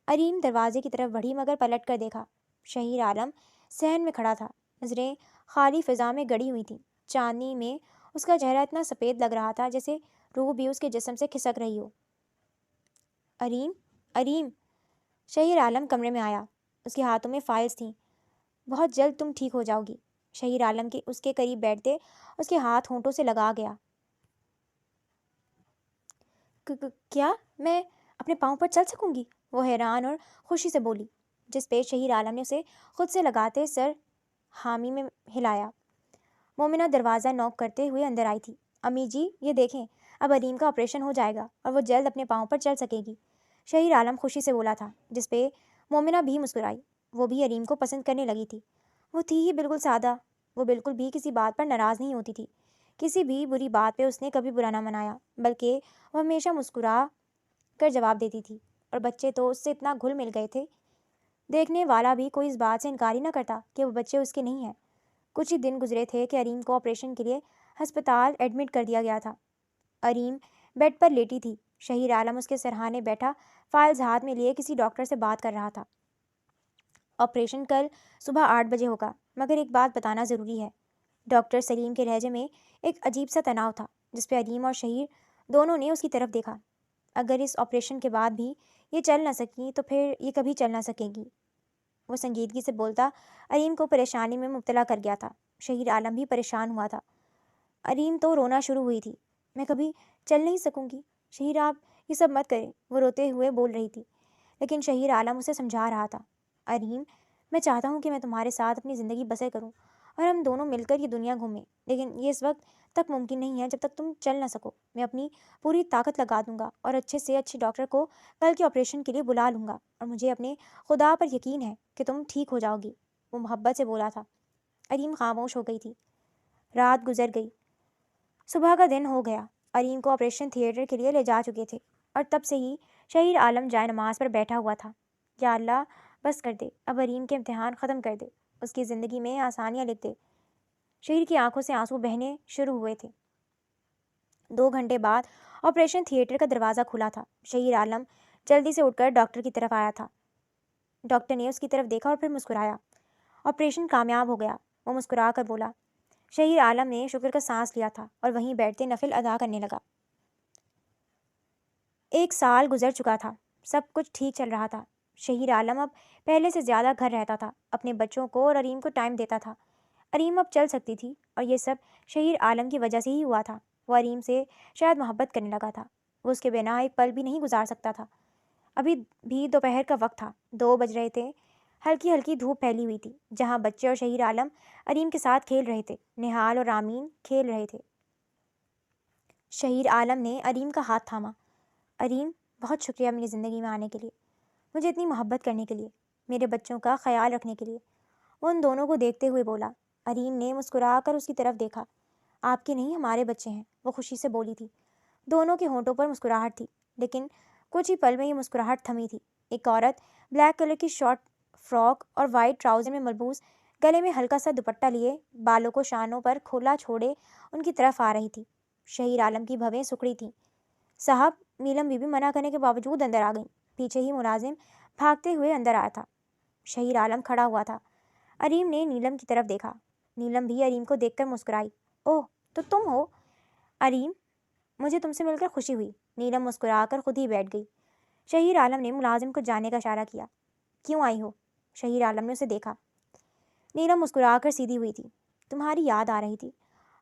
اریم دروازے کی طرف بڑھی مگر پلٹ کر دیکھا۔ شہیر عالم صحن میں کھڑا تھا۔ نظریں خالی فضا میں گڑی ہوئی تھیں۔ چاندنی میں اس کا چہرہ اتنا سفید لگ رہا تھا جیسے روح بھی اس کے جسم سے کھسک رہی ہو۔ اریم، اریم! شہیر عالم کمرے میں آیا۔ اس کے ہاتھوں میں فائلز تھیں۔ بہت جلد تم ٹھیک ہو جاؤ گی۔ شہیر عالم کے اس کے قریب بیٹھتے اس کے ہاتھ ہونٹوں سے لگا گیا۔ کیا میں اپنے پاؤں پر چل سکوں گی؟ وہ حیران اور خوشی سے بولی، جس پہ شہیر عالم نے اسے خود سے لگاتے سر حامی میں ہلایا۔ مومنہ دروازہ نوک کرتے ہوئے اندر آئی تھی۔ امی جی، یہ دیکھیں، اب اریم کا آپریشن ہو جائے گا اور وہ جلد اپنے پاؤں پر چل سکے گی، شہیر عالم خوشی سے بولا تھا، جس پہ مومنہ بھی مسکرائی۔ وہ بھی اریم کو پسند کرنے لگی تھی۔ وہ تھی ہی بالکل سادہ وہ بالکل بھی کسی بات پر ناراض نہیں ہوتی تھی. کسی بھی بری بات پہ اس نے کبھی برا نہ منایا، بلکہ وہ ہمیشہ مسکرا کر جواب دیتی تھی. اور بچے تو اس سے اتنا گھل مل گئے تھے، دیکھنے والا بھی کوئی اس بات سے انکار ہی نہ کرتا کہ وہ بچے اس کے نہیں ہیں. کچھ ہی دن گزرے تھے کہ اریم کو آپریشن کے لیے ہسپتال ایڈمٹ کر دیا گیا تھا. اریم بیڈ پر لیٹی تھی. شہیر عالم اس کے سرہانے بیٹھا فائلز ہاتھ میں لیے کسی ڈاکٹر سے بات کر رہا تھا. آپریشن کل صبح 8 بجے ہوگا، مگر ایک بات بتانا ضروری ہے. ڈاکٹر سلیم کے لہجے میں ایک عجیب سا تناؤ تھا جس پہ اریم اور شہیر دونوں نے اس کی طرف دیکھا. اگر اس آپریشن کے بعد بھی یہ چل نہ سکی تو پھر یہ کبھی چل نہ سکے گی. وہ سنجیدگی سے بولتا اریم کو پریشانی میں مبتلا کر گیا تھا. شہیر عالم بھی پریشان ہوا تھا. اریم تو رونا شروع ہوئی تھی. میں کبھی چل نہیں سکوں گی شہیر، آپ یہ سب مت کریں، وہ روتے ہوئے بول رہی تھی. لیکن شہیر عالم اسے سمجھا رہا تھا. اریم، میں چاہتا ہوں کہ میں تمہارے ساتھ اپنی زندگی بسر کروں اور ہم دونوں مل کر یہ دنیا گھومیں، لیکن یہ اس وقت تک ممکن نہیں ہے جب تک تم چل نہ سکو. میں اپنی پوری طاقت لگا دوں گا اور اچھے سے اچھے ڈاکٹر کو کل کے آپریشن کے لیے بلا لوں گا، اور مجھے اپنے خدا پر یقین ہے کہ تم ٹھیک ہو جاؤ گی. وہ محبت سے بولا تھا. اریم خاموش ہو گئی تھی. رات گزر گئی. صبح کا دن ہو گیا. اریم کو آپریشن تھیٹر کے لیے لے جا چکے تھے اور تب سے ہی شہیر عالم جائے نماز پر بیٹھا ہوا تھا. یا اللہ، بس کر دے، اب اریم کے امتحان ختم کر دے، اس کی زندگی میں آسانیاں لکھ دے. شہیر کی آنکھوں سے آنسو بہنے شروع ہوئے تھے. 2 گھنٹے بعد آپریشن تھیٹر کا دروازہ کھلا تھا. شہیر عالم جلدی سے اٹھ کر ڈاکٹر کی طرف آیا تھا. ڈاکٹر نے اس کی طرف دیکھا اور پھر مسکرایا. آپریشن کامیاب ہو گیا، وہ مسکرا کر بولا. شہیر عالم نے شکر کا سانس لیا تھا اور وہیں بیٹھتے نفل ادا کرنے لگا. 1 سال گزر چکا تھا. سب کچھ ٹھیک چل رہا تھا. شہیر عالم اب پہلے سے زیادہ گھر رہتا تھا، اپنے بچوں کو اور اریم کو ٹائم دیتا تھا. اریم اب چل سکتی تھی اور یہ سب شہیر عالم کی وجہ سے ہی ہوا تھا. وہ اریم سے شاید محبت کرنے لگا تھا. وہ اس کے بنا ایک پل بھی نہیں گزار سکتا تھا. ابھی بھی دوپہر کا وقت تھا. 2 بج رہے تھے. ہلکی ہلکی دھوپ پھیلی ہوئی تھی. جہاں بچے اور شہیر عالم اریم کے ساتھ کھیل رہے تھے، نہال اور رامین کھیل رہے تھے. شہیر عالم نے اریم کا ہاتھ تھاما. اریم، بہت شکریہ میری زندگی میں آنے کے لیے، مجھے اتنی محبت کرنے کے لیے، میرے بچوں کا خیال رکھنے کے لیے. وہ ان دونوں کو دیکھتے ہوئے بولا. اریم نے مسکرا کر اس کی طرف دیکھا. آپ کے نہیں، ہمارے بچے ہیں، وہ خوشی سے بولی تھی. دونوں کے ہونٹوں پر مسکراہٹ تھی، لیکن کچھ ہی پل میں یہ مسکراہٹ تھمی تھی. ایک عورت بلیک کلر کی شارٹ فراک اور وائٹ ٹراؤزر میں ملبوس، گلے میں ہلکا سا دوپٹہ لیے، بالوں کو شانوں پر کھولا چھوڑے ان کی طرف آ رہی تھی. شہیر عالم کی بھویں سکڑی تھیں. صاحب، نیلم بی بی منع کرنے کے باوجود اندر آ گئیں. پیچھے ہی ملازم بھاگتے ہوئے اندر آیا تھا. شہیر عالم کھڑا ہوا تھا. اریم نے نیلم کی طرف دیکھا. نیلم بھی اریم کو دیکھ کر مسکرائی. اوہ، تو تم ہو؟ اریم، مجھے تم سے مل کر خوشی ہوئی. نیلم مسکرا کر خود ہی بیٹھ گئی. شہیر عالم نے ملازم کو جانے کا اشارہ کیا. کیوں آئی ہو؟ شہیر عالم نے اسے دیکھا. نیلم مسکرا کر سیدھی ہوئی تھی. تمہاری یاد آ رہی تھی،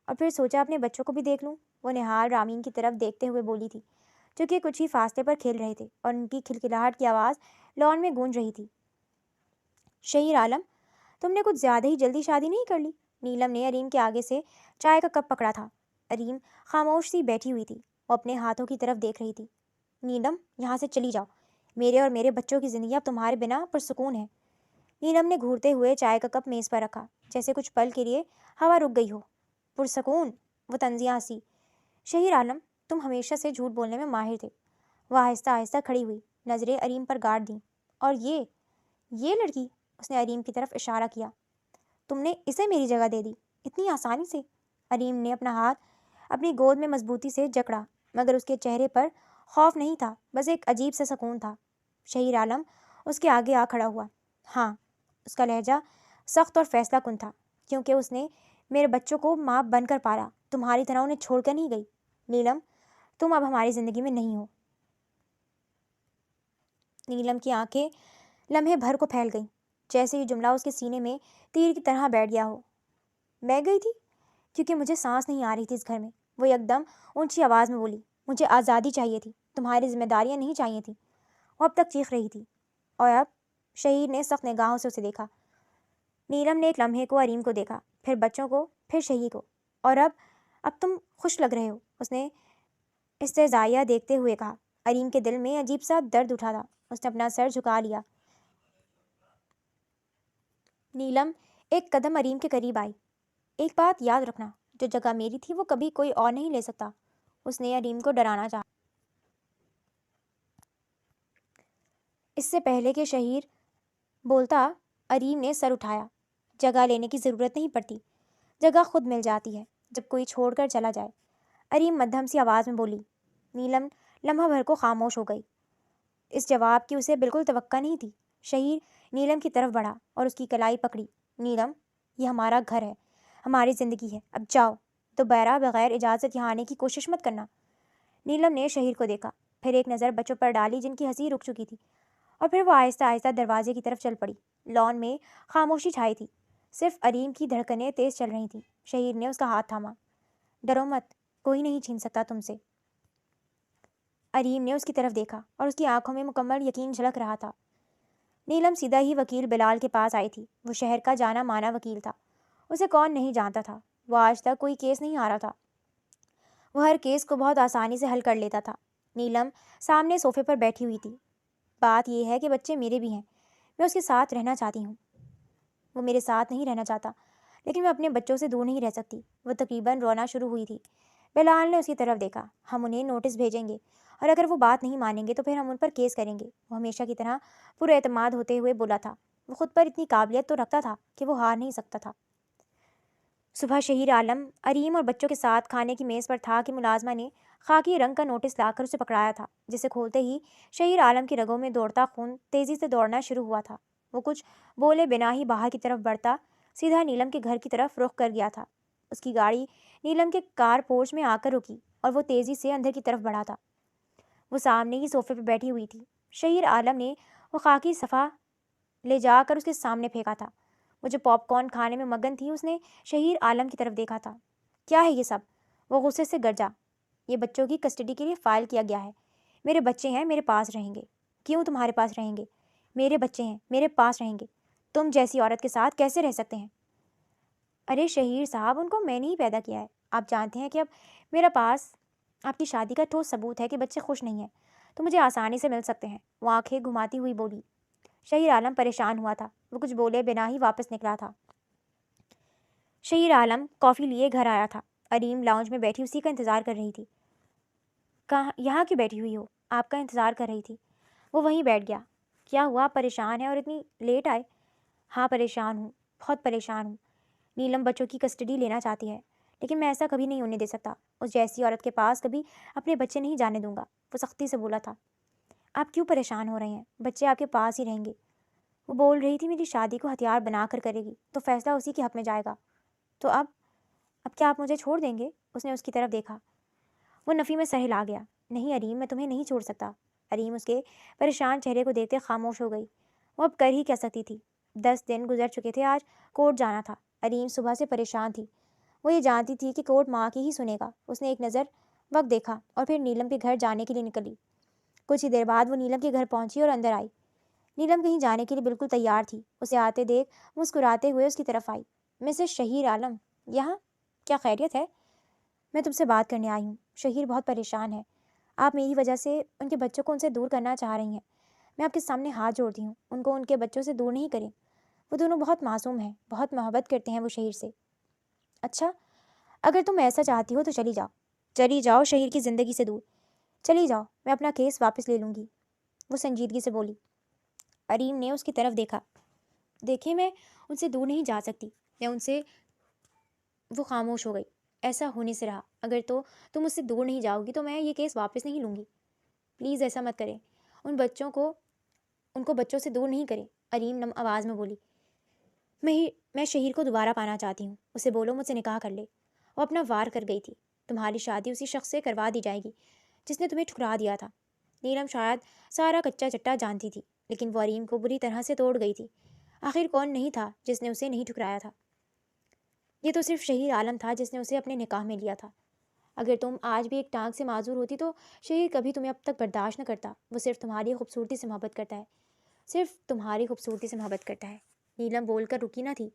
اور پھر سوچا اپنے بچوں کو بھی دیکھ لوں. وہ نہال رامین کی طرف دیکھتے ہوئے بولی تھی، جو کہ کچھ ہی فاصلے پر کھیل رہے تھے اور ان کی کھلکھلاہٹ کی آواز لان میں گونج رہی تھی. شہیر عالم، تم نے کچھ زیادہ ہی جلدی شادی نہیں کر لی؟ نیلم نے اریم کے آگے سے چائے کا کپ پکڑا تھا. اریم خاموش سی بیٹھی ہوئی تھی. وہ اپنے ہاتھوں کی طرف دیکھ رہی تھی. نیلم، یہاں سے چلی جاؤ. میرے اور میرے بچوں کی زندگی اب تمہارے بنا پرسکون ہے. نیلم نے گھورتے ہوئے چائے کا کپ میز پر رکھا، جیسے کچھ پل کے لیے ہوا رک گئی ہو. پرسکون؟ وہ طنزیہ ہنسی. شہیر عالم، تم ہمیشہ سے جھوٹ بولنے میں ماہر تھے. وہ آہستہ آہستہ کھڑی ہوئی، نظریں اریم پر گاڑ دیں. اور یہ لڑکی، اس نے اریم کی طرف اشارہ کیا. تم نے اسے میری جگہ دے دی اتنی آسانی سے؟ اریم نے اپنا ہاتھ اپنی گود میں مضبوطی سے جکڑا، مگر اس کے چہرے پر خوف نہیں تھا، بس ایک عجیب سا سکون تھا. شہیر عالم اس کے آگے آ کھڑا ہوا. ہاں، اس کا لہجہ سخت اور فیصلہ کن تھا، کیونکہ اس نے میرے بچوں کو ماں بن کر پالا، تمہاری طرح انہیں چھوڑ کر نہیں گئی. نیلم، تم اب ہماری زندگی میں نہیں ہو. نیلم کی آنکھیں لمحے بھر کو پھیل گئیں، جیسے یہ جملہ اس کے سینے میں تیر کی طرح بیٹھ گیا ہو. میں گئی تھی کیونکہ مجھے سانس نہیں آ رہی تھی اس گھر میں. وہ ایک دم اونچی آواز میں بولی. مجھے آزادی چاہیے تھی، تمہاری ذمہ داریاں نہیں چاہیے تھیں. وہ اب تک چیخ رہی تھی. اور اب؟ شہیر نے سخت نگاہوں سے اسے دیکھا. نیلم نے ایک لمحے کو اریم کو دیکھا، پھر بچوں کو، پھر شہیر کو. اور اب تم خوش لگ رہے ہو، اس نے استہزائیہ دیکھتے ہوئے کہا. اریم کے دل میں عجیب سا درد اٹھا تھا. اس نے اپنا سر جھکا لیا. نیلم ایک قدم اریم کے قریب آئی. ایک بات یاد رکھنا، جو جگہ میری تھی وہ کبھی کوئی اور نہیں لے سکتا۔ اس نے اریم کو ڈرانا چاہا۔ اس سے پہلے کہ شہیر بولتا، اریم نے سر اٹھایا۔ جگہ لینے کی ضرورت نہیں پڑتی، جگہ خود مل جاتی ہے جب کوئی چھوڑ کر چلا جائے۔ اریم مدھم سی آواز میں بولی۔ نیلم لمحہ بھر کو خاموش ہو گئی۔ اس جواب کی اسے بالکل توقع نہیں تھی۔ شہیر نیلم کی طرف بڑھا اور اس کی کلائی پکڑی۔ نیلم، یہ ہمارا گھر ہے، ہماری زندگی ہے، اب جاؤ، دوبارہ بغیر اجازت یہاں آنے کی کوشش مت کرنا۔ نیلم نے شہیر کو دیکھا، پھر ایک نظر بچوں پر ڈالی جن کی ہنسی رک چکی تھی، اور پھر وہ آہستہ آہستہ دروازے کی طرف چل پڑی۔ لان میں خاموشی چھائی تھی، صرف اریم کی دھڑکنیں تیز چل رہی تھیں۔ شہیر نے اس کا ہاتھ تھاما۔ ڈرو مت، کوئی نہیں چھین سکتا تم سے۔ اریم نے اس کی طرف دیکھا اور اس کی آنکھوں میں مکمل یقین جھلک رہا تھا۔ نیلم سیدھا ہی وکیل بلال کے پاس آئی تھی۔ وہ شہر کا جانا مانا وکیل تھا۔ اسے کون نہیں جانتا تھا؟ وہ آج تک کوئی کیس نہیں ہارا تھا۔ وہ ہر کیس کو بہت آسانی سے حل کر لیتا تھا۔ نیلم سامنے صوفے پر بیٹھی ہوئی تھی۔ بات یہ ہے کہ بچے میرے بھی ہیں، میں اس کے ساتھ رہنا چاہتی ہوں۔ وہ میرے ساتھ نہیں رہنا چاہتا، لیکن میں اپنے بچوں سے دور نہیں رہ سکتی۔ وہ تقریباً رونا شروع ہوئی تھی۔ بلال نے اس کی طرف دیکھا۔ ہم انہیں نوٹس بھیجیں گے، اور اگر وہ بات نہیں مانیں گے تو پھر ہم ان پر کیس کریں گے۔ وہ ہمیشہ کی طرح پر اعتماد ہوتے ہوئے بولا تھا۔ وہ خود پر اتنی قابلیت تو رکھتا تھا کہ وہ ہار نہیں سکتا تھا۔ صبح شہیر عالم اریم اور بچوں کے ساتھ کھانے کی میز پر تھا کہ ملازمہ نے خاکی رنگ کا نوٹس لا کر اسے پکڑایا تھا، جسے کھولتے ہی شہیر عالم کی رگوں میں دوڑتا خون تیزی سے دوڑنا شروع ہوا تھا۔ وہ کچھ بولے بنا ہی باہر کی طرف بڑھتا سیدھا نیلم کے گھر کی طرف رخ کر گیا تھا۔ اس کی گاڑی نیلم کے کار پورچ میں آ کر رکی اور وہ تیزی سے اندر کی طرف بڑھا تھا۔ وہ سامنے ہی صوفے پہ بیٹھی ہوئی تھی۔ شہیر عالم نے وہ خاکی صفحہ لے جا کر اس کے سامنے پھینکا تھا۔ وہ جو پاپ کارن کھانے میں مگن تھی، اس نے شہیر عالم کی طرف دیکھا تھا۔ کیا ہے یہ سب؟ وہ غصے سے گرجا۔ یہ بچوں کی کسٹڈی کے لیے فائل کیا گیا ہے۔ میرے بچے ہیں، میرے پاس رہیں گے۔ کیوں تمہارے پاس رہیں گے؟ میرے بچے ہیں، میرے پاس رہیں گے۔ تم جیسی عورت کے ساتھ کیسے رہ سکتے ہیں؟ ارے شہیر صاحب، ان کو میں نے ہی پیدا کیا ہے۔ آپ جانتے ہیں کہ اب میرے پاس آپ کی شادی کا ٹھوس ثبوت ہے کہ بچے خوش نہیں ہیں، تو مجھے آسانی سے مل سکتے ہیں۔ وہ آنکھیں گھماتی ہوئی بولی۔ شہیر عالم پریشان ہوا تھا۔ وہ کچھ بولے بنا ہی واپس نکلا تھا۔ شہیر عالم کافی لیے گھر آیا تھا۔ اریم لاؤنج میں بیٹھی اسی کا انتظار کر رہی تھی۔ کہاں یہاں کیوں بیٹھی ہوئی ہو؟ آپ کا انتظار کر رہی تھی۔ وہ وہیں بیٹھ گیا۔ کیا ہوا، آپ پریشان ہیں اور اتنی لیٹ آئے؟ ہاں پریشان ہوں، بہت پریشان ہوں۔ نیلم بچوں کی کسٹڈی لینا چاہتی ہے، لیکن میں ایسا کبھی نہیں ہونے دے سکتا۔ اس جیسی عورت کے پاس کبھی اپنے بچے نہیں جانے دوں گا، وہ سختی سے بولا تھا۔ آپ کیوں پریشان ہو رہے ہیں؟ بچے آپ کے پاس ہی رہیں گے۔ وہ بول رہی تھی میری شادی کو ہتھیار بنا کر کرے گی تو فیصلہ اسی کے حق میں جائے گا۔ تو اب کیا آپ مجھے چھوڑ دیں گے؟ اس نے اس کی طرف دیکھا۔ وہ نفی میں سر ہلا گیا۔ نہیں اریم، میں تمہیں نہیں چھوڑ سکتا۔ اریم اس کے پریشان چہرے کو دیکھتے خاموش ہو گئی۔ وہ اب کر ہی کیا سکتی تھی؟ 10 دن گزر چکے تھے، آج کورٹ جانا تھا۔ اریم صبح سے پریشان تھی۔ وہ یہ جانتی تھی کہ کورٹ ماں کی ہی سنے گا۔ اس نے ایک نظر وقت دیکھا اور پھر نیلم کے گھر جانے کے لیے نکلی۔ کچھ ہی دیر بعد وہ نیلم کے گھر پہنچی اور اندر آئی۔ نیلم کہیں جانے کے لیے بالکل تیار تھی۔ اسے آتے دیکھ مسکراتے ہوئے اس کی طرف آئی۔ مسز شہیر عالم یہاں؟ کیا خیریت ہے؟ میں تم سے بات کرنے آئی ہوں۔ شہیر بہت پریشان ہے۔ آپ میری وجہ سے ان کے بچوں کو ان سے دور کرنا چاہ رہی ہیں۔ میں آپ کے سامنے ہاتھ جوڑتی ہوں، ان کو ان کے بچوں سے دور نہیں کریں۔ وہ دونوں بہت معصوم ہیں، بہت محبت کرتے ہیں وہ شہیر سے۔ اچھا، اگر تم ایسا چاہتی ہو تو چلی جاؤ، چلی جاؤ شہیر کی زندگی سے دور، چلی جاؤ، میں اپنا کیس واپس لے لوں گی، وہ سنجیدگی سے بولی۔ اریم نے اس کی طرف دیکھا۔ دیکھیں، میں ان سے دور نہیں جا سکتی، میں ان سے… وہ خاموش ہو گئی۔ ایسا ہونے سے رہا، اگر تو تم مجھ سے دور نہیں جاؤ گی تو میں یہ کیس واپس نہیں لوں گی۔ پلیز ایسا مت کریں، ان کو بچوں سے دور نہیں کریں، اریم نم آواز میں بولی۔ میں شہیر کو دوبارہ پانا چاہتی ہوں، اسے بولو مجھ سے نکاح کر لے۔ وہ اپنا وار کر گئی تھی۔ تمہاری شادی اسی شخص سے کروا دی جائے گی جس نے تمہیں ٹھکرا دیا تھا۔ نیلم شاید سارا کچا چٹا جانتی تھی، لیکن وہ اریم کو بری طرح سے توڑ گئی تھی۔ آخر کون نہیں تھا جس نے اسے نہیں ٹھکرایا تھا؟ یہ تو صرف شہیر عالم تھا جس نے اسے اپنے نکاح میں لیا تھا۔ اگر تم آج بھی ایک ٹانگ سے معذور ہوتی تو شہیر کبھی تمہیں اب تک برداشت نہ کرتا۔ وہ صرف تمہاری خوبصورتی سے محبت کرتا ہے، صرف تمہاری خوبصورتی سے محبت کرتا ہے۔ نیلم بول کر رکی نہ تھی۔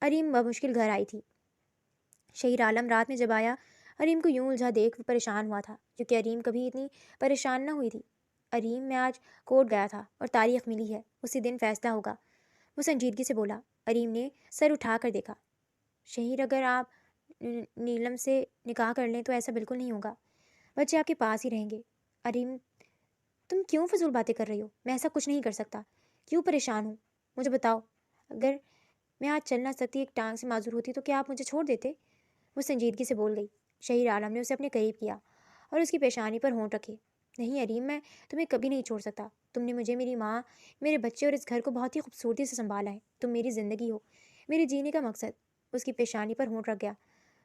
اریم بمشکل گھر آئی تھی۔ شہیر عالم رات میں جب آیا، اریم کو یوں الجھا دیکھ وہ پریشان ہوا تھا، کیونکہ اریم کبھی اتنی پریشان نہ ہوئی تھی۔ اریم، میں آج کورٹ گیا تھا اور تاریخ ملی ہے، اسی دن فیصلہ ہوگا، وہ سنجیدگی سے بولا۔ اریم نے سر اٹھا کر دیکھا۔ شہیر اگر آپ نیلم سے نکاح کر لیں تو ایسا بالکل نہیں ہوگا، بچے آپ کے پاس ہی رہیں گے۔ اریم، تم کیوں فضول باتیں کر رہی ہو؟ میں ایسا کچھ نہیں کر سکتا۔ کیوں پریشان ہوں؟ مجھے بتاؤ، اگر میں آج چل نہ سکتی، ایک ٹانگ سے معذور ہوتی، تو کیا آپ مجھے چھوڑ دیتے؟ وہ سنجیدگی سے بول گئی۔ شہیر عالم نے اسے اپنے قریب کیا اور اس کی پیشانی پر ہونٹ رکھے۔ نہیں اریم، میں تمہیں کبھی نہیں چھوڑ سکتا۔ تم نے مجھے، میری ماں، میرے بچے اور اس گھر کو بہت ہی خوبصورتی سے سنبھالا ہے۔ تم میری زندگی ہو، میرے جینے کا مقصد۔ اس کی پیشانی پر ہونٹ رکھ گیا۔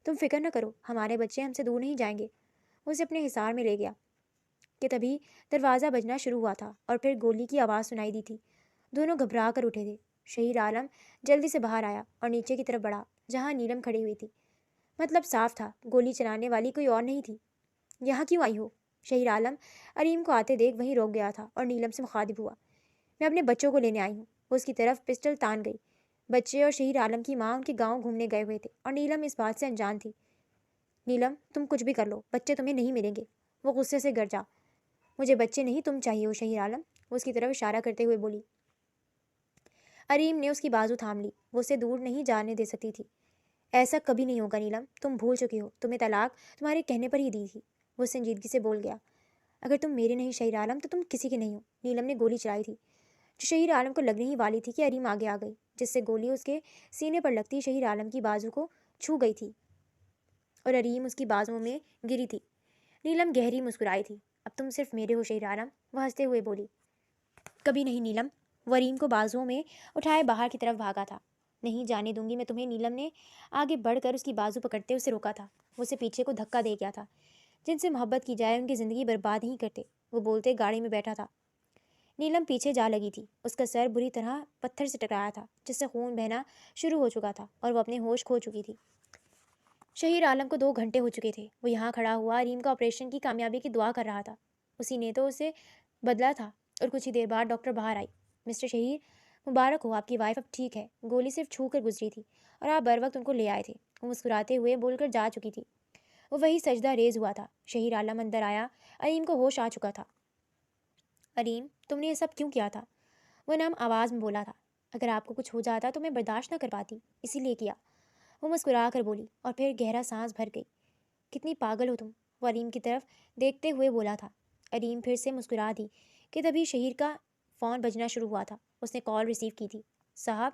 تم فکر نہ کرو، ہمارے بچے ہم سے دور نہیں جائیں گے۔ وہ اسے اپنے حصار میں لے گیا کہ تبھی دروازہ بجنا شروع ہوا تھا اور پھر گولی کی آواز سنائی دی تھی۔ دونوں گھبرا کر اٹھے تھے۔ شہیر عالم جلدی سے باہر آیا اور نیچے کی طرف بڑھا جہاں نیلم کھڑی ہوئی تھی۔ مطلب صاف تھا، گولی چلانے والی کوئی اور نہیں تھی۔ یہاں کیوں آئی ہو؟ شہیر عالم اریم کو آتے دیکھ وہیں روک گیا تھا اور نیلم سے مخاطب ہوا۔ میں اپنے بچوں کو لینے آئی ہوں۔ وہ اس کی طرف پسٹل تان گئی۔ بچے اور شہیر عالم کی ماں ان کے گاؤں گھومنے گئے ہوئے تھے اور نیلم اس بات سے انجان تھی۔ نیلم، تم کچھ بھی کر لو، بچے تمہیں نہیں ملیں گے۔ وہ غصے سے گرجا۔ مجھے بچے نہیں، تم چاہیے ہو شہیر عالم، وہ اس کی طرف اشارہ کرتے ہوئے بولی۔ اریم نے اس کی بازو تھام لی۔ وہ اسے دور نہیں جانے دے سکتی تھی۔ ایسا کبھی نہیں ہوگا نیلم، تم بھول چکی ہو، تمہیں طلاق تمہارے کہنے پر ہی دی تھی، وہ سنجیدگی سے بول گیا۔ اگر تم میرے نہیں شہیر عالم تو تم کسی کے نہیں ہو۔ نیلم نے گولی چلائی تھی جو شہیر عالم کو لگنے ہی والی تھی کہ اریم آگے آ گئی، جس سے گولی اس کے سینے پر لگتی شہیر عالم کی بازو کو چھو گئی تھی اور اریم اس کی بازو میں گری تھی۔ نیلم گہری مسکرائی تھی۔ اب تم صرف میرے ہو شہیر عالم، وہ ہنستے ہوئے بولی۔ کبھی نہیں نیلم، وہ اریم کو بازوؤں میں اٹھائے باہر کی طرف بھاگا تھا۔ نہیں جانے دوں گی میں تمہیں، نیلم نے آگے بڑھ کر اس کی بازو پکڑتے اسے روکا تھا۔ وہ اسے پیچھے کو دھکا دے گیا تھا۔ جن سے محبت کی جائے ان کی زندگی برباد نہیں کرتے، وہ بولتے گاڑی میں بیٹھا تھا۔ نیلم پیچھے جا لگی تھی۔ اس کا سر بری طرح پتھر سے ٹکرایا تھا جس سے خون بہنا شروع ہو چکا تھا اور وہ اپنے ہوش کھو چکی تھی۔ شہیر عالم کو 2 گھنٹے ہو چکے تھے۔ وہ یہاں کھڑا ہوا اریم کا آپریشن کی کامیابی کی دعا کر رہا تھا۔ اسی نے تو اسے بدلا تھا۔ اور کچھ ہی دیر بعد ڈاکٹر باہر آئی۔ مسٹر شہیر، مبارک ہو، آپ کی وائف اب ٹھیک ہے، گولی صرف چھو کر گزری تھی اور آپ بر وقت ان کو لے آئے تھے، وہ مسکراتے ہوئے بول کر جا چکی تھی۔ وہ وہی سجدہ ریز ہوا تھا۔ شہیر عالم اندر آیا۔ اریم کو ہوش آ چکا تھا۔ اریم، تم نے یہ سب کیوں کیا تھا؟ وہ نم آواز میں بولا تھا۔ اگر آپ کو کچھ ہو جاتا تو میں برداشت نہ کر پاتی، اسی لیے کیا، وہ مسکرا کر بولی اور پھر گہرا سانس بھر گئی۔ کتنی پاگل ہو تم، وہ اریم کی طرف دیکھتے ہوئے بولا تھا۔ اریم پھر سے مسکرا دی کہ تبھی شہیر کا فون بجنا شروع ہوا تھا۔ اس نے کال ریسیو کی تھی۔ صاحب،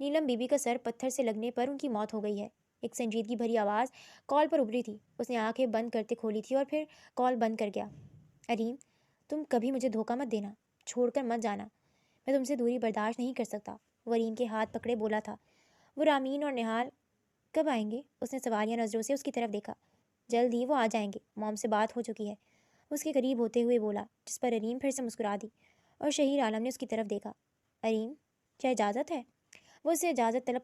نیلم بی بی کا سر پتھر سے لگنے پر ان کی موت ہو گئی ہے، ایک سنجیدگی بھری آواز کال پر ابھری تھی۔ اس نے آنکھیں بند کرتے کھولی تھی اور پھر کال بند کر گیا۔ اریم، تم کبھی مجھے دھوکہ مت دینا، چھوڑ کر مت جانا، میں تم سے دوری برداشت نہیں کر سکتا، وہ اریم کے ہاتھ پکڑے بولا تھا۔ وہ رامین اور نہال کب آئیں گے؟ اس نے سوالیہ نظروں سے اس کی طرف دیکھا۔ جلد ہی وہ آ جائیں گے، موم سے بات ہو چکی ہے، اس کے قریب ہوتے ہوئے بولا، جس پر اریم پھر سے مسکرا دی اور شہیر عالم نے اس کی طرف دیکھا۔ اریم، کیا اجازت ہے؟ وہ اسے اجازت طلب